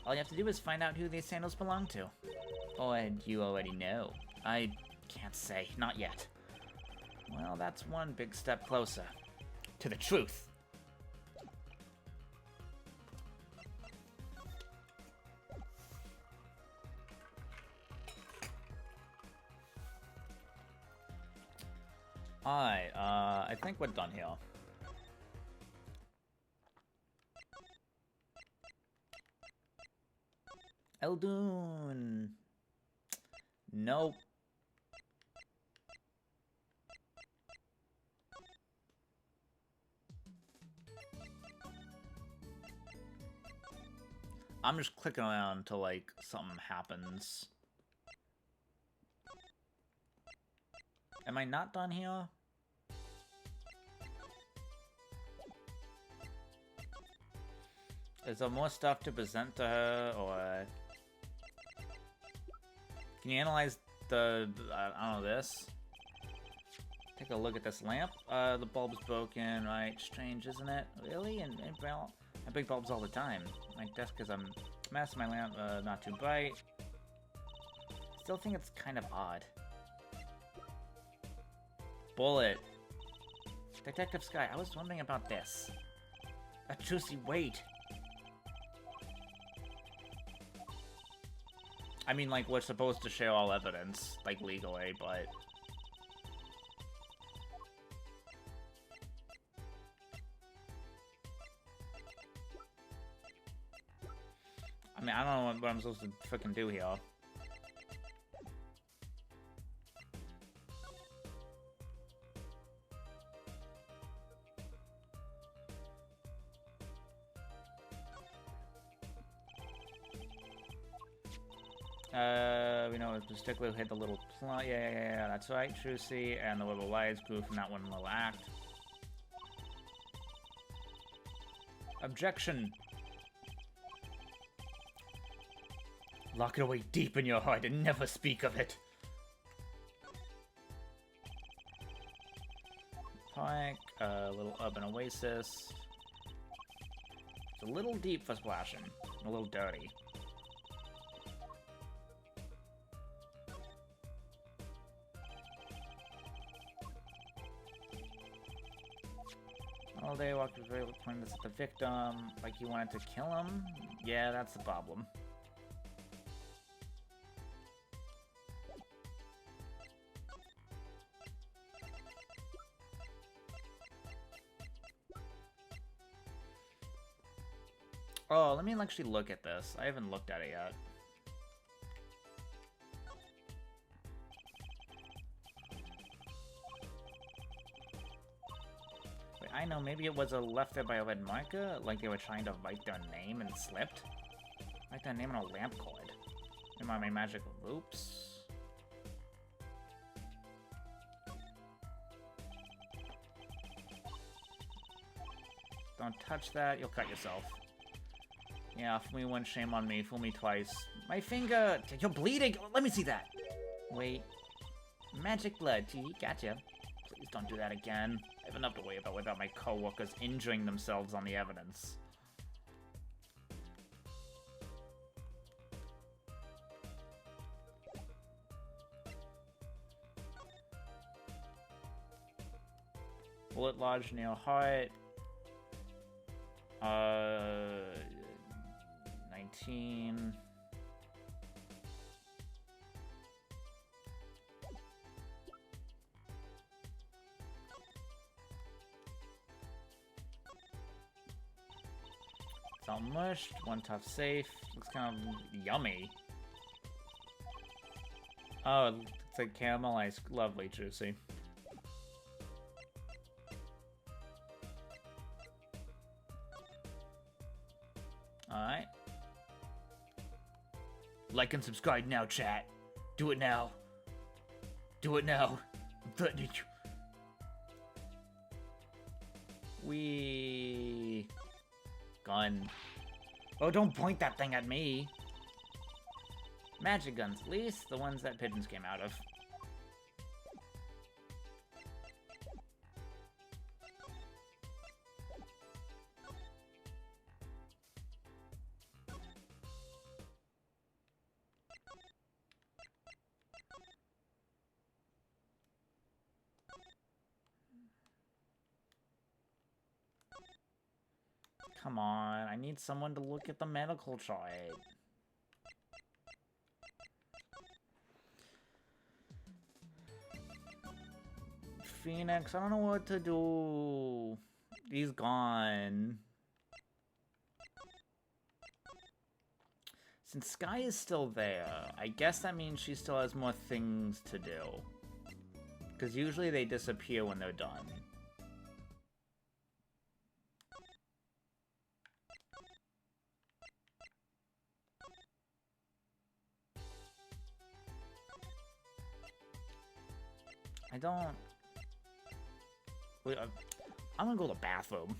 All you have to do is find out who these sandals belong to. Or you already know. I can't say, not yet. Well, that's one big step closer to the truth. Alright, I think we're done here. Eldoon. Nope. I'm just clicking around until, like, something happens. Am I not done here? Is there more stuff to present to her, or... Can you analyze the, I don't know, this? Take a look at this lamp. The bulb's broken, right? Strange, isn't it? Really? And well, I big bulbs all the time. My desk is a mess, my lamp, not too bright. Still think it's kind of odd. Bullet. Detective Sky, I was wondering about this. Trucy, wait. I mean, like, we're supposed to share all evidence, like, legally, but... I mean, I don't know what I'm supposed to frickin' do here. We know it's the stickler who hit the little plot. Yeah, that's right, Trucy, and the little lights grew from that one little act. Objection! Lock it away deep in your heart and never speak of it. Pike, little urban oasis. a little deep for splashing. A little dirty. All day walked was able to point this at the victim, like he wanted to kill him. Yeah, that's the problem. Oh, let me actually look at this. I haven't looked at it yet. Wait, I know, maybe it was a left there by a red marker, like they were trying to write their name and slipped. Write their name on a lamp cord. Am I my magic loops? Don't touch that, you'll cut yourself. Yeah, fool me once, shame on me. Fool me twice. My finger! You're bleeding! Let me see that! Wait. Magic blood. Gee, gotcha. Please don't do that again. I have enough to worry about without my co-workers injuring themselves on the evidence. Bullet lodged near heart. 19. It's all mushed. One tough safe. Looks kind of yummy. Oh, it's like caramelized. Lovely, juicy. Alright. Like and subscribe now, chat. Do it now. Do it now. I'm threatening you. We gun. Oh, don't point that thing at me. Magic guns, at least the ones that pigeons came out of. Come on, I need someone to look at the medical chart. Phoenix, I don't know what to do. He's gone. Since Sky is still there, I guess that means she still has more things to do. Because usually they disappear when they're done. I don't... Wait, I'm gonna go to the bathroom.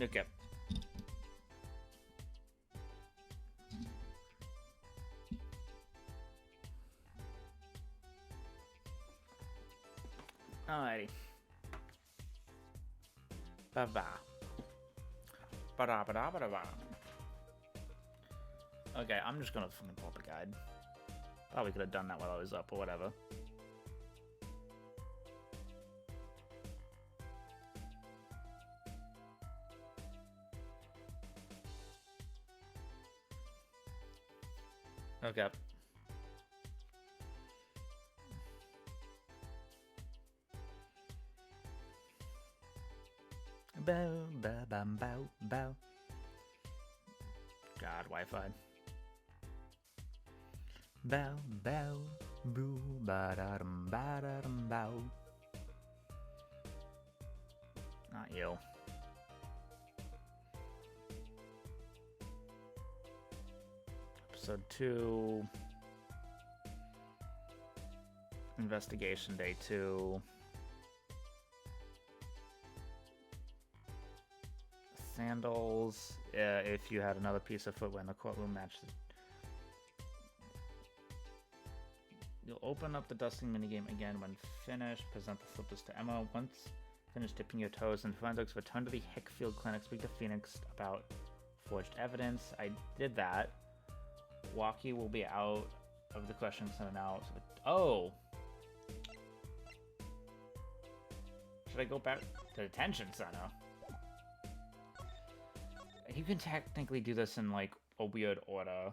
Okay. Alrighty. Ba-ba. Ba-da-ba-da-ba-da-ba. Okay, I'm just gonna fucking pull up a guide. Probably could have done that while I was up, or whatever. Okay. Bow, bow, bow, bow, bow. God, Wi-Fi. Bow, bow, boo, ba-da-dum, bow. Not you. Episode 2. Investigation Day 2. Sandals, if you had another piece of footwear in the courtroom matched. You'll open up the dusting minigame again when finished. Present the slippers to Emma. Once finished dipping your toes in forensics, return to the Hickfield Clinic. Speak to Phoenix about forged evidence. I did that. Walkie will be out of the questioning center now. Oh! Should I go back to the detention center? You can technically do this in, like, a weird order.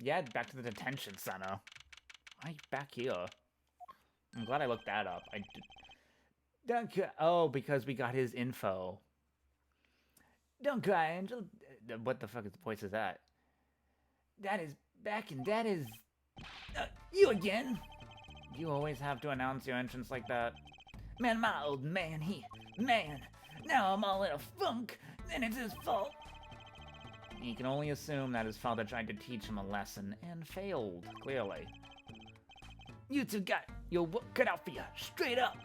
Yeah, back to the detention center. Why back here? I'm glad I looked that up. Don't cry. Oh, because we got his info. Don't cry, Angel. What the fuck voice is that? That is back, and that is... you again? You always have to announce your entrance like that. Man, my old man, man, now I'm all in a funk, and it's his fault. You can only assume that his father tried to teach him a lesson and failed, clearly. You two got your work cut out for you, straight up.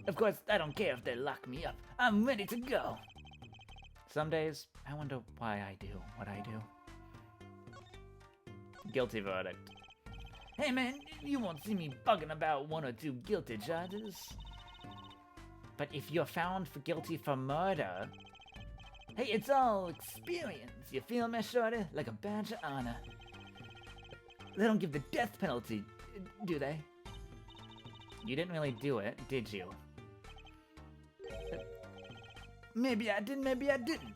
Of course, I don't care if they lock me up. I'm ready to go. Some days, I wonder why I do what I do. Guilty verdict. Hey man, you won't see me bugging about 1 or 2 guilty charges. But if you're found guilty for murder... Hey, it's all experience. You feel me, shorty? Like a badge of honor. They don't give the death penalty, do they? You didn't really do it, did you? Maybe I did, maybe I didn't.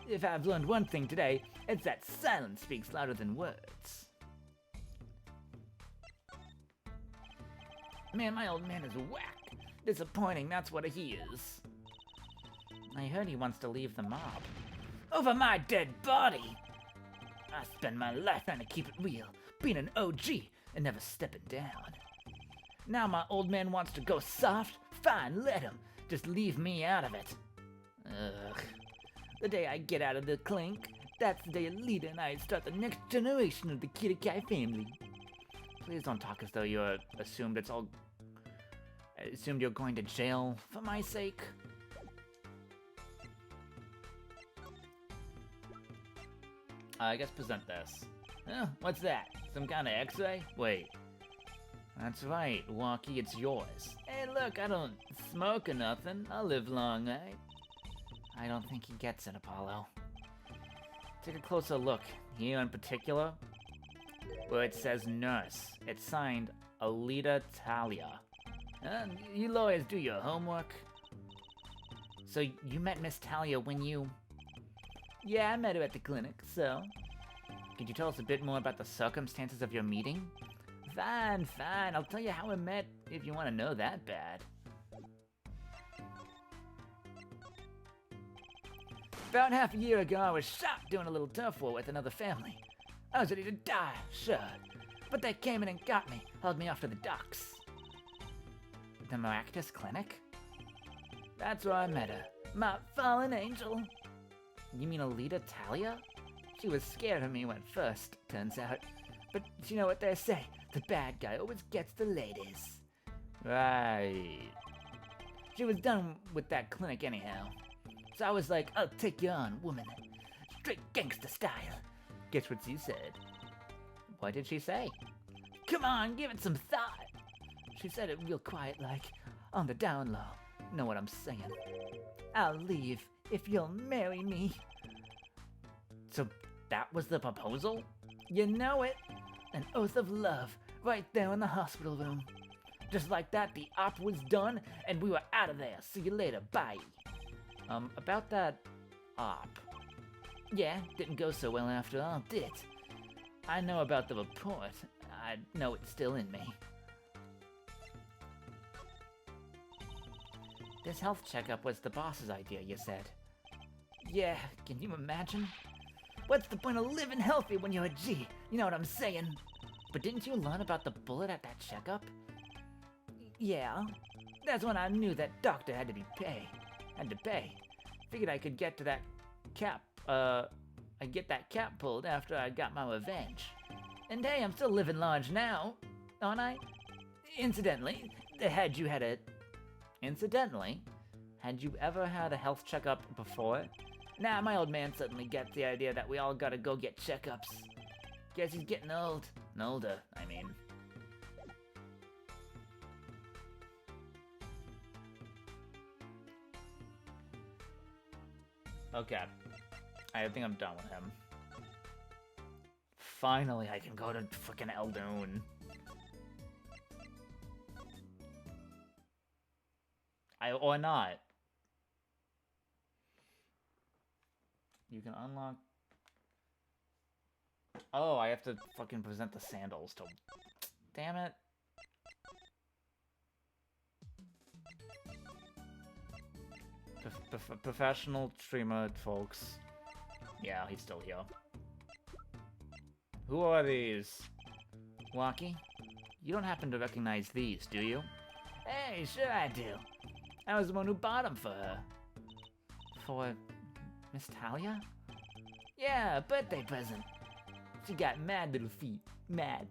If I've learned one thing today, it's that silence speaks louder than words. Man, my old man is whack. Disappointing, that's what he is. I heard he wants to leave the mob. Over my dead body! I spend my life trying to keep it real, being an OG and never stepping down. Now my old man wants to go soft? Fine, let him. Just leave me out of it. Ugh. The day I get out of the clink, that's the day Alita and I start the next generation of the Kitty Kai family. Please don't talk as though you're assumed you're going to jail for my sake. I guess present this. Oh, what's that? Some kind of x-ray? Wait. That's right, Walkie, it's yours. Hey look, I don't smoke or nothing. I'll live long, right? I don't think he gets it, Apollo. Take a closer look. Here in particular, where it says nurse. It's signed Alita Talia. You lawyers do your homework. So you met Miss Talia when you... Yeah, I met her at the clinic, so... Could you tell us a bit more about the circumstances of your meeting? Fine, I'll tell you how we met if you want to know that bad. About half a year ago, I was shot doing a little turf war with another family. I was ready to die, sure. But they came in and got me, held me off to the docks. The Maractus Clinic? That's where I met her. My fallen angel. You mean Alita Talia? She was scared of me at first, turns out. But you know what they say, the bad guy always gets the ladies. Right. She was done with that clinic anyhow. So I was like, I'll take you on, woman. Straight gangster style. Guess what she said? What did she say? Come on, give it some thought. She said it real quiet, like, on the down low. Know what I'm saying? I'll leave if you'll marry me. So that was the proposal? You know it. An oath of love, right there in the hospital room. Just like that, the op was done, and we were out of there. See you later, bye. About that op. Yeah, didn't go so well after all, did it? I know about the report. I know it's still in me. This health checkup was the boss's idea, you said. Yeah, can you imagine? What's the point of living healthy when you're a G? You know what I'm saying? But didn't you learn about the bullet at that checkup? Yeah. That's when I knew that doctor had to pay. Figured I could get to that cap, I'd get that cap pulled after I got my revenge. And hey, I'm still living large now, aren't I? Incidentally, had you ever had a health checkup before? Nah, my old man suddenly gets the idea that we all gotta go get checkups. Guess he's getting old. Older, I mean. Okay. I think I'm done with him. Finally, I can go to frickin' Eldoon. Or not. You can unlock... Oh, I have to fucking present the sandals to... Damn it. Professional streamer, folks. Yeah, he's still here. Who are these? Walkie? You don't happen to recognize these, do you? Hey, sure I do. I was the one who bought them for her. For Miss Talia? Yeah, a birthday present. She got mad little feet. Mad,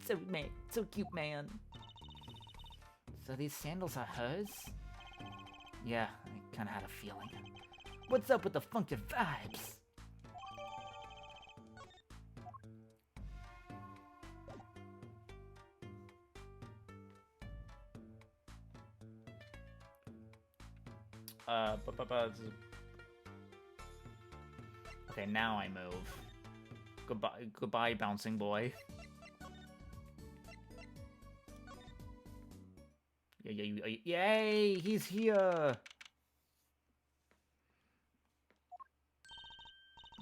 so cute, man. So these sandals are hers? Yeah, I kinda had a feeling. What's up with the funky vibes? Okay, now I move. Goodbye, bouncing boy. Yay, he's here!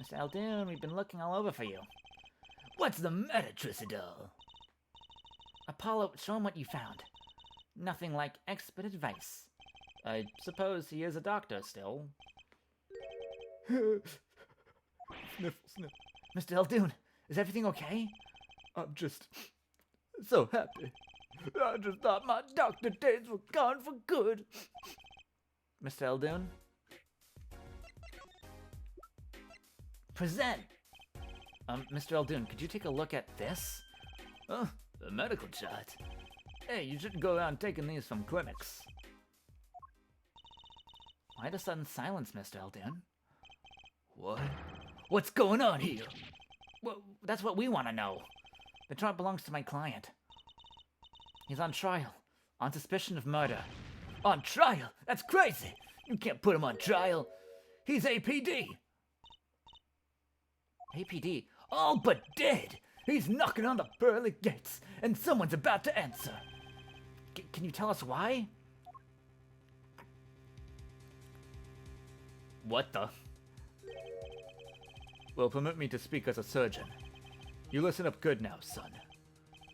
Mr. Eldoon, we've been looking all over for you. What's the matter, Tricidel? Apollo, show him what you found. Nothing like expert advice. I suppose he is a doctor still. Sniff, sniff. Mr. Eldoon, is everything okay? I'm just so happy. I just thought my doctor days were gone for good. Mr. Eldoon? Present! Mr. Eldoon, could you take a look at this? Oh, the medical chart. Hey, you shouldn't go around taking these from clinics. Why the sudden silence, Mr. Eldoon? What? What's going on here? Well, that's what we want to know. The chart belongs to my client. He's on trial, on suspicion of murder. On trial? That's crazy! You can't put him on trial. He's APD. APD? All but dead! He's knocking on the pearly gates, and someone's about to answer. Can you tell us why? What the? Well, permit me to speak as a surgeon. You listen up good now, son.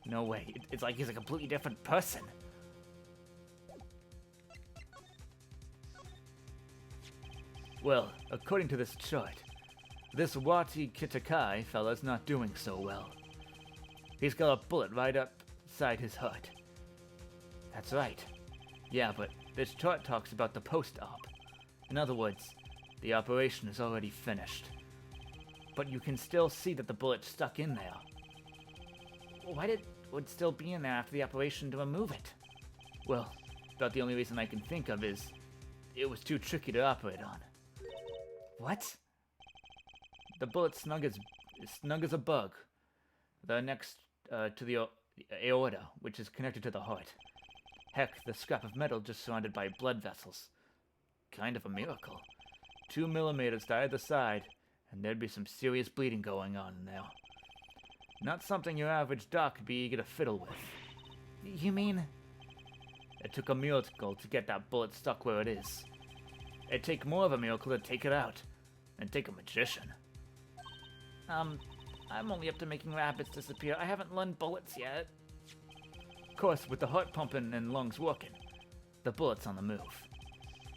No way. It's like he's a completely different person. Well, according to this chart, this Wati Kitakai fella's not doing so well. He's got a bullet right upside his heart. That's right. Yeah, but this chart talks about the post-op. In other words, the operation is already finished. but you can still see that the bullet's stuck in there. Why did it still be in there after the operation to remove it? Well, about the only reason I can think of is it was too tricky to operate on. What? The bullet's snug as a bug. They're next to the aorta, which is connected to the heart. Heck, the scrap of metal just surrounded by blood vessels. Kind of a miracle. 2 millimeters to either side, and there'd be some serious bleeding going on in there. Not something your average doc would be eager to fiddle with. You mean? It took a miracle to get that bullet stuck where it is. It'd take more of a miracle to take it out, and take a magician. I'm only up to making rabbits disappear. I haven't learned bullets yet. Of course, with the heart pumping and lungs working, the bullet's on the move.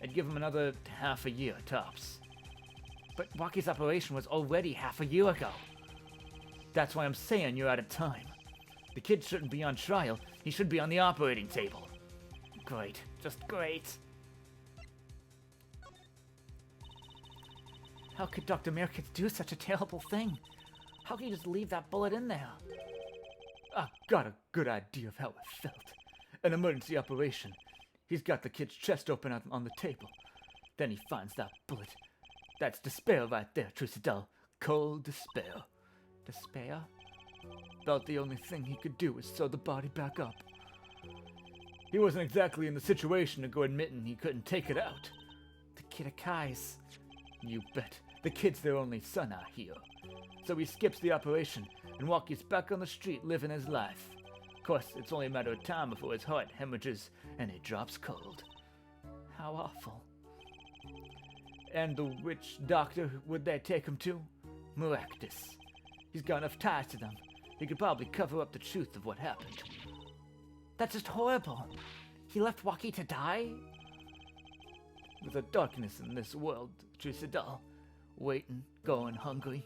It'd give him another half a year, tops. But Waki's operation was already half a year ago. That's why I'm saying you're out of time. The kid shouldn't be on trial. He should be on the operating table. Great. Just great. How could Dr. Mirkitz do such a terrible thing? How could he just leave that bullet in there? I've got a good idea of how it felt. An emergency operation. He's got the kid's chest open on the table. Then he finds that bullet. That's despair right there, Trucidel. Cold despair. Despair? About the only thing he could do was sew the body back up. He wasn't exactly in the situation to go admitting he couldn't take it out. The kid Akai's. You bet. The kid's their only son out here. So he skips the operation and Waki's back on the street living his life. Of course, it's only a matter of time before his heart hemorrhages and he drops cold. How awful. And which doctor would they take him to? Muraktis. He's got enough ties to them. He could probably cover up the truth of what happened. That's just horrible. He left Waki to die? There's a darkness in this world, Trucidel. Waiting, going hungry.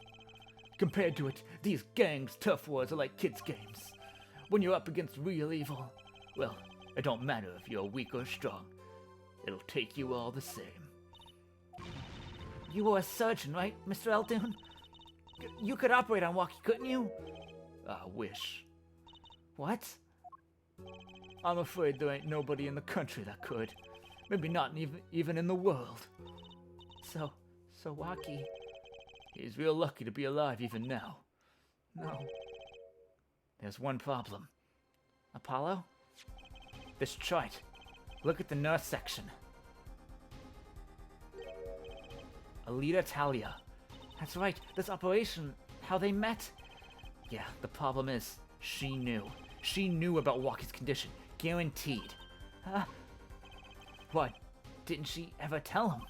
Compared to it, these gangs' tough wars are like kids' games. When you're up against real evil, well, it don't matter if you're weak or strong. It'll take you all the same. You were a surgeon, right, Mr. Eldoon? You could operate on Waki, couldn't you? I wish. What? I'm afraid there ain't nobody in the country that could. Maybe not even in the world. So Waki... He's real lucky to be alive even now. No. There's one problem. Apollo? This chart. Look at the nurse section. Alita Talia. That's right, this operation, how they met. Yeah, the problem is, she knew. She knew about Waki's condition. Guaranteed. What? Didn't she ever tell him?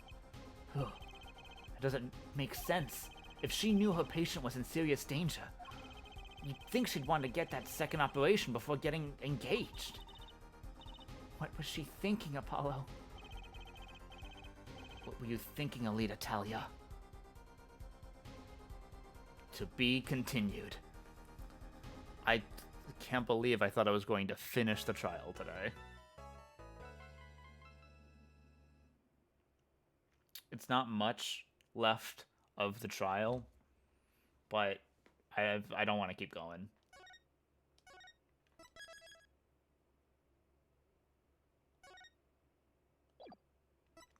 That doesn't make sense. If she knew her patient was in serious danger, you'd think she'd want to get that second operation before getting engaged. What was she thinking, Apollo? What were you thinking, Alita Talia? To be continued. I can't believe I thought I was going to finish the trial today. It's not much left of the trial, but I don't want to keep going.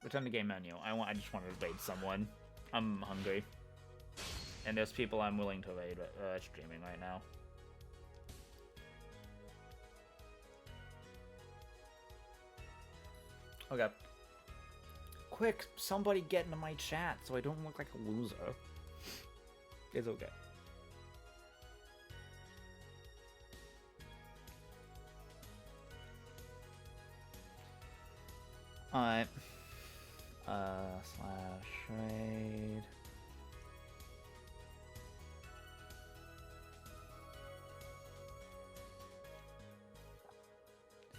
Return to game menu. I just want to raid someone. I'm hungry. And there's people I'm willing to raid streaming right now. Okay. Quick, somebody get into my chat so I don't look like a loser. It's okay. Alright. Slash raid.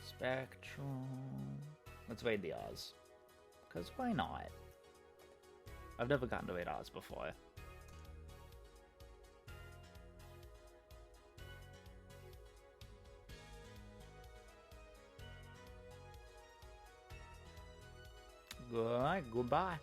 Spectrum. Let's raid the Oz. Because why not? I've never gotten to raid Oz before. Alright, goodbye.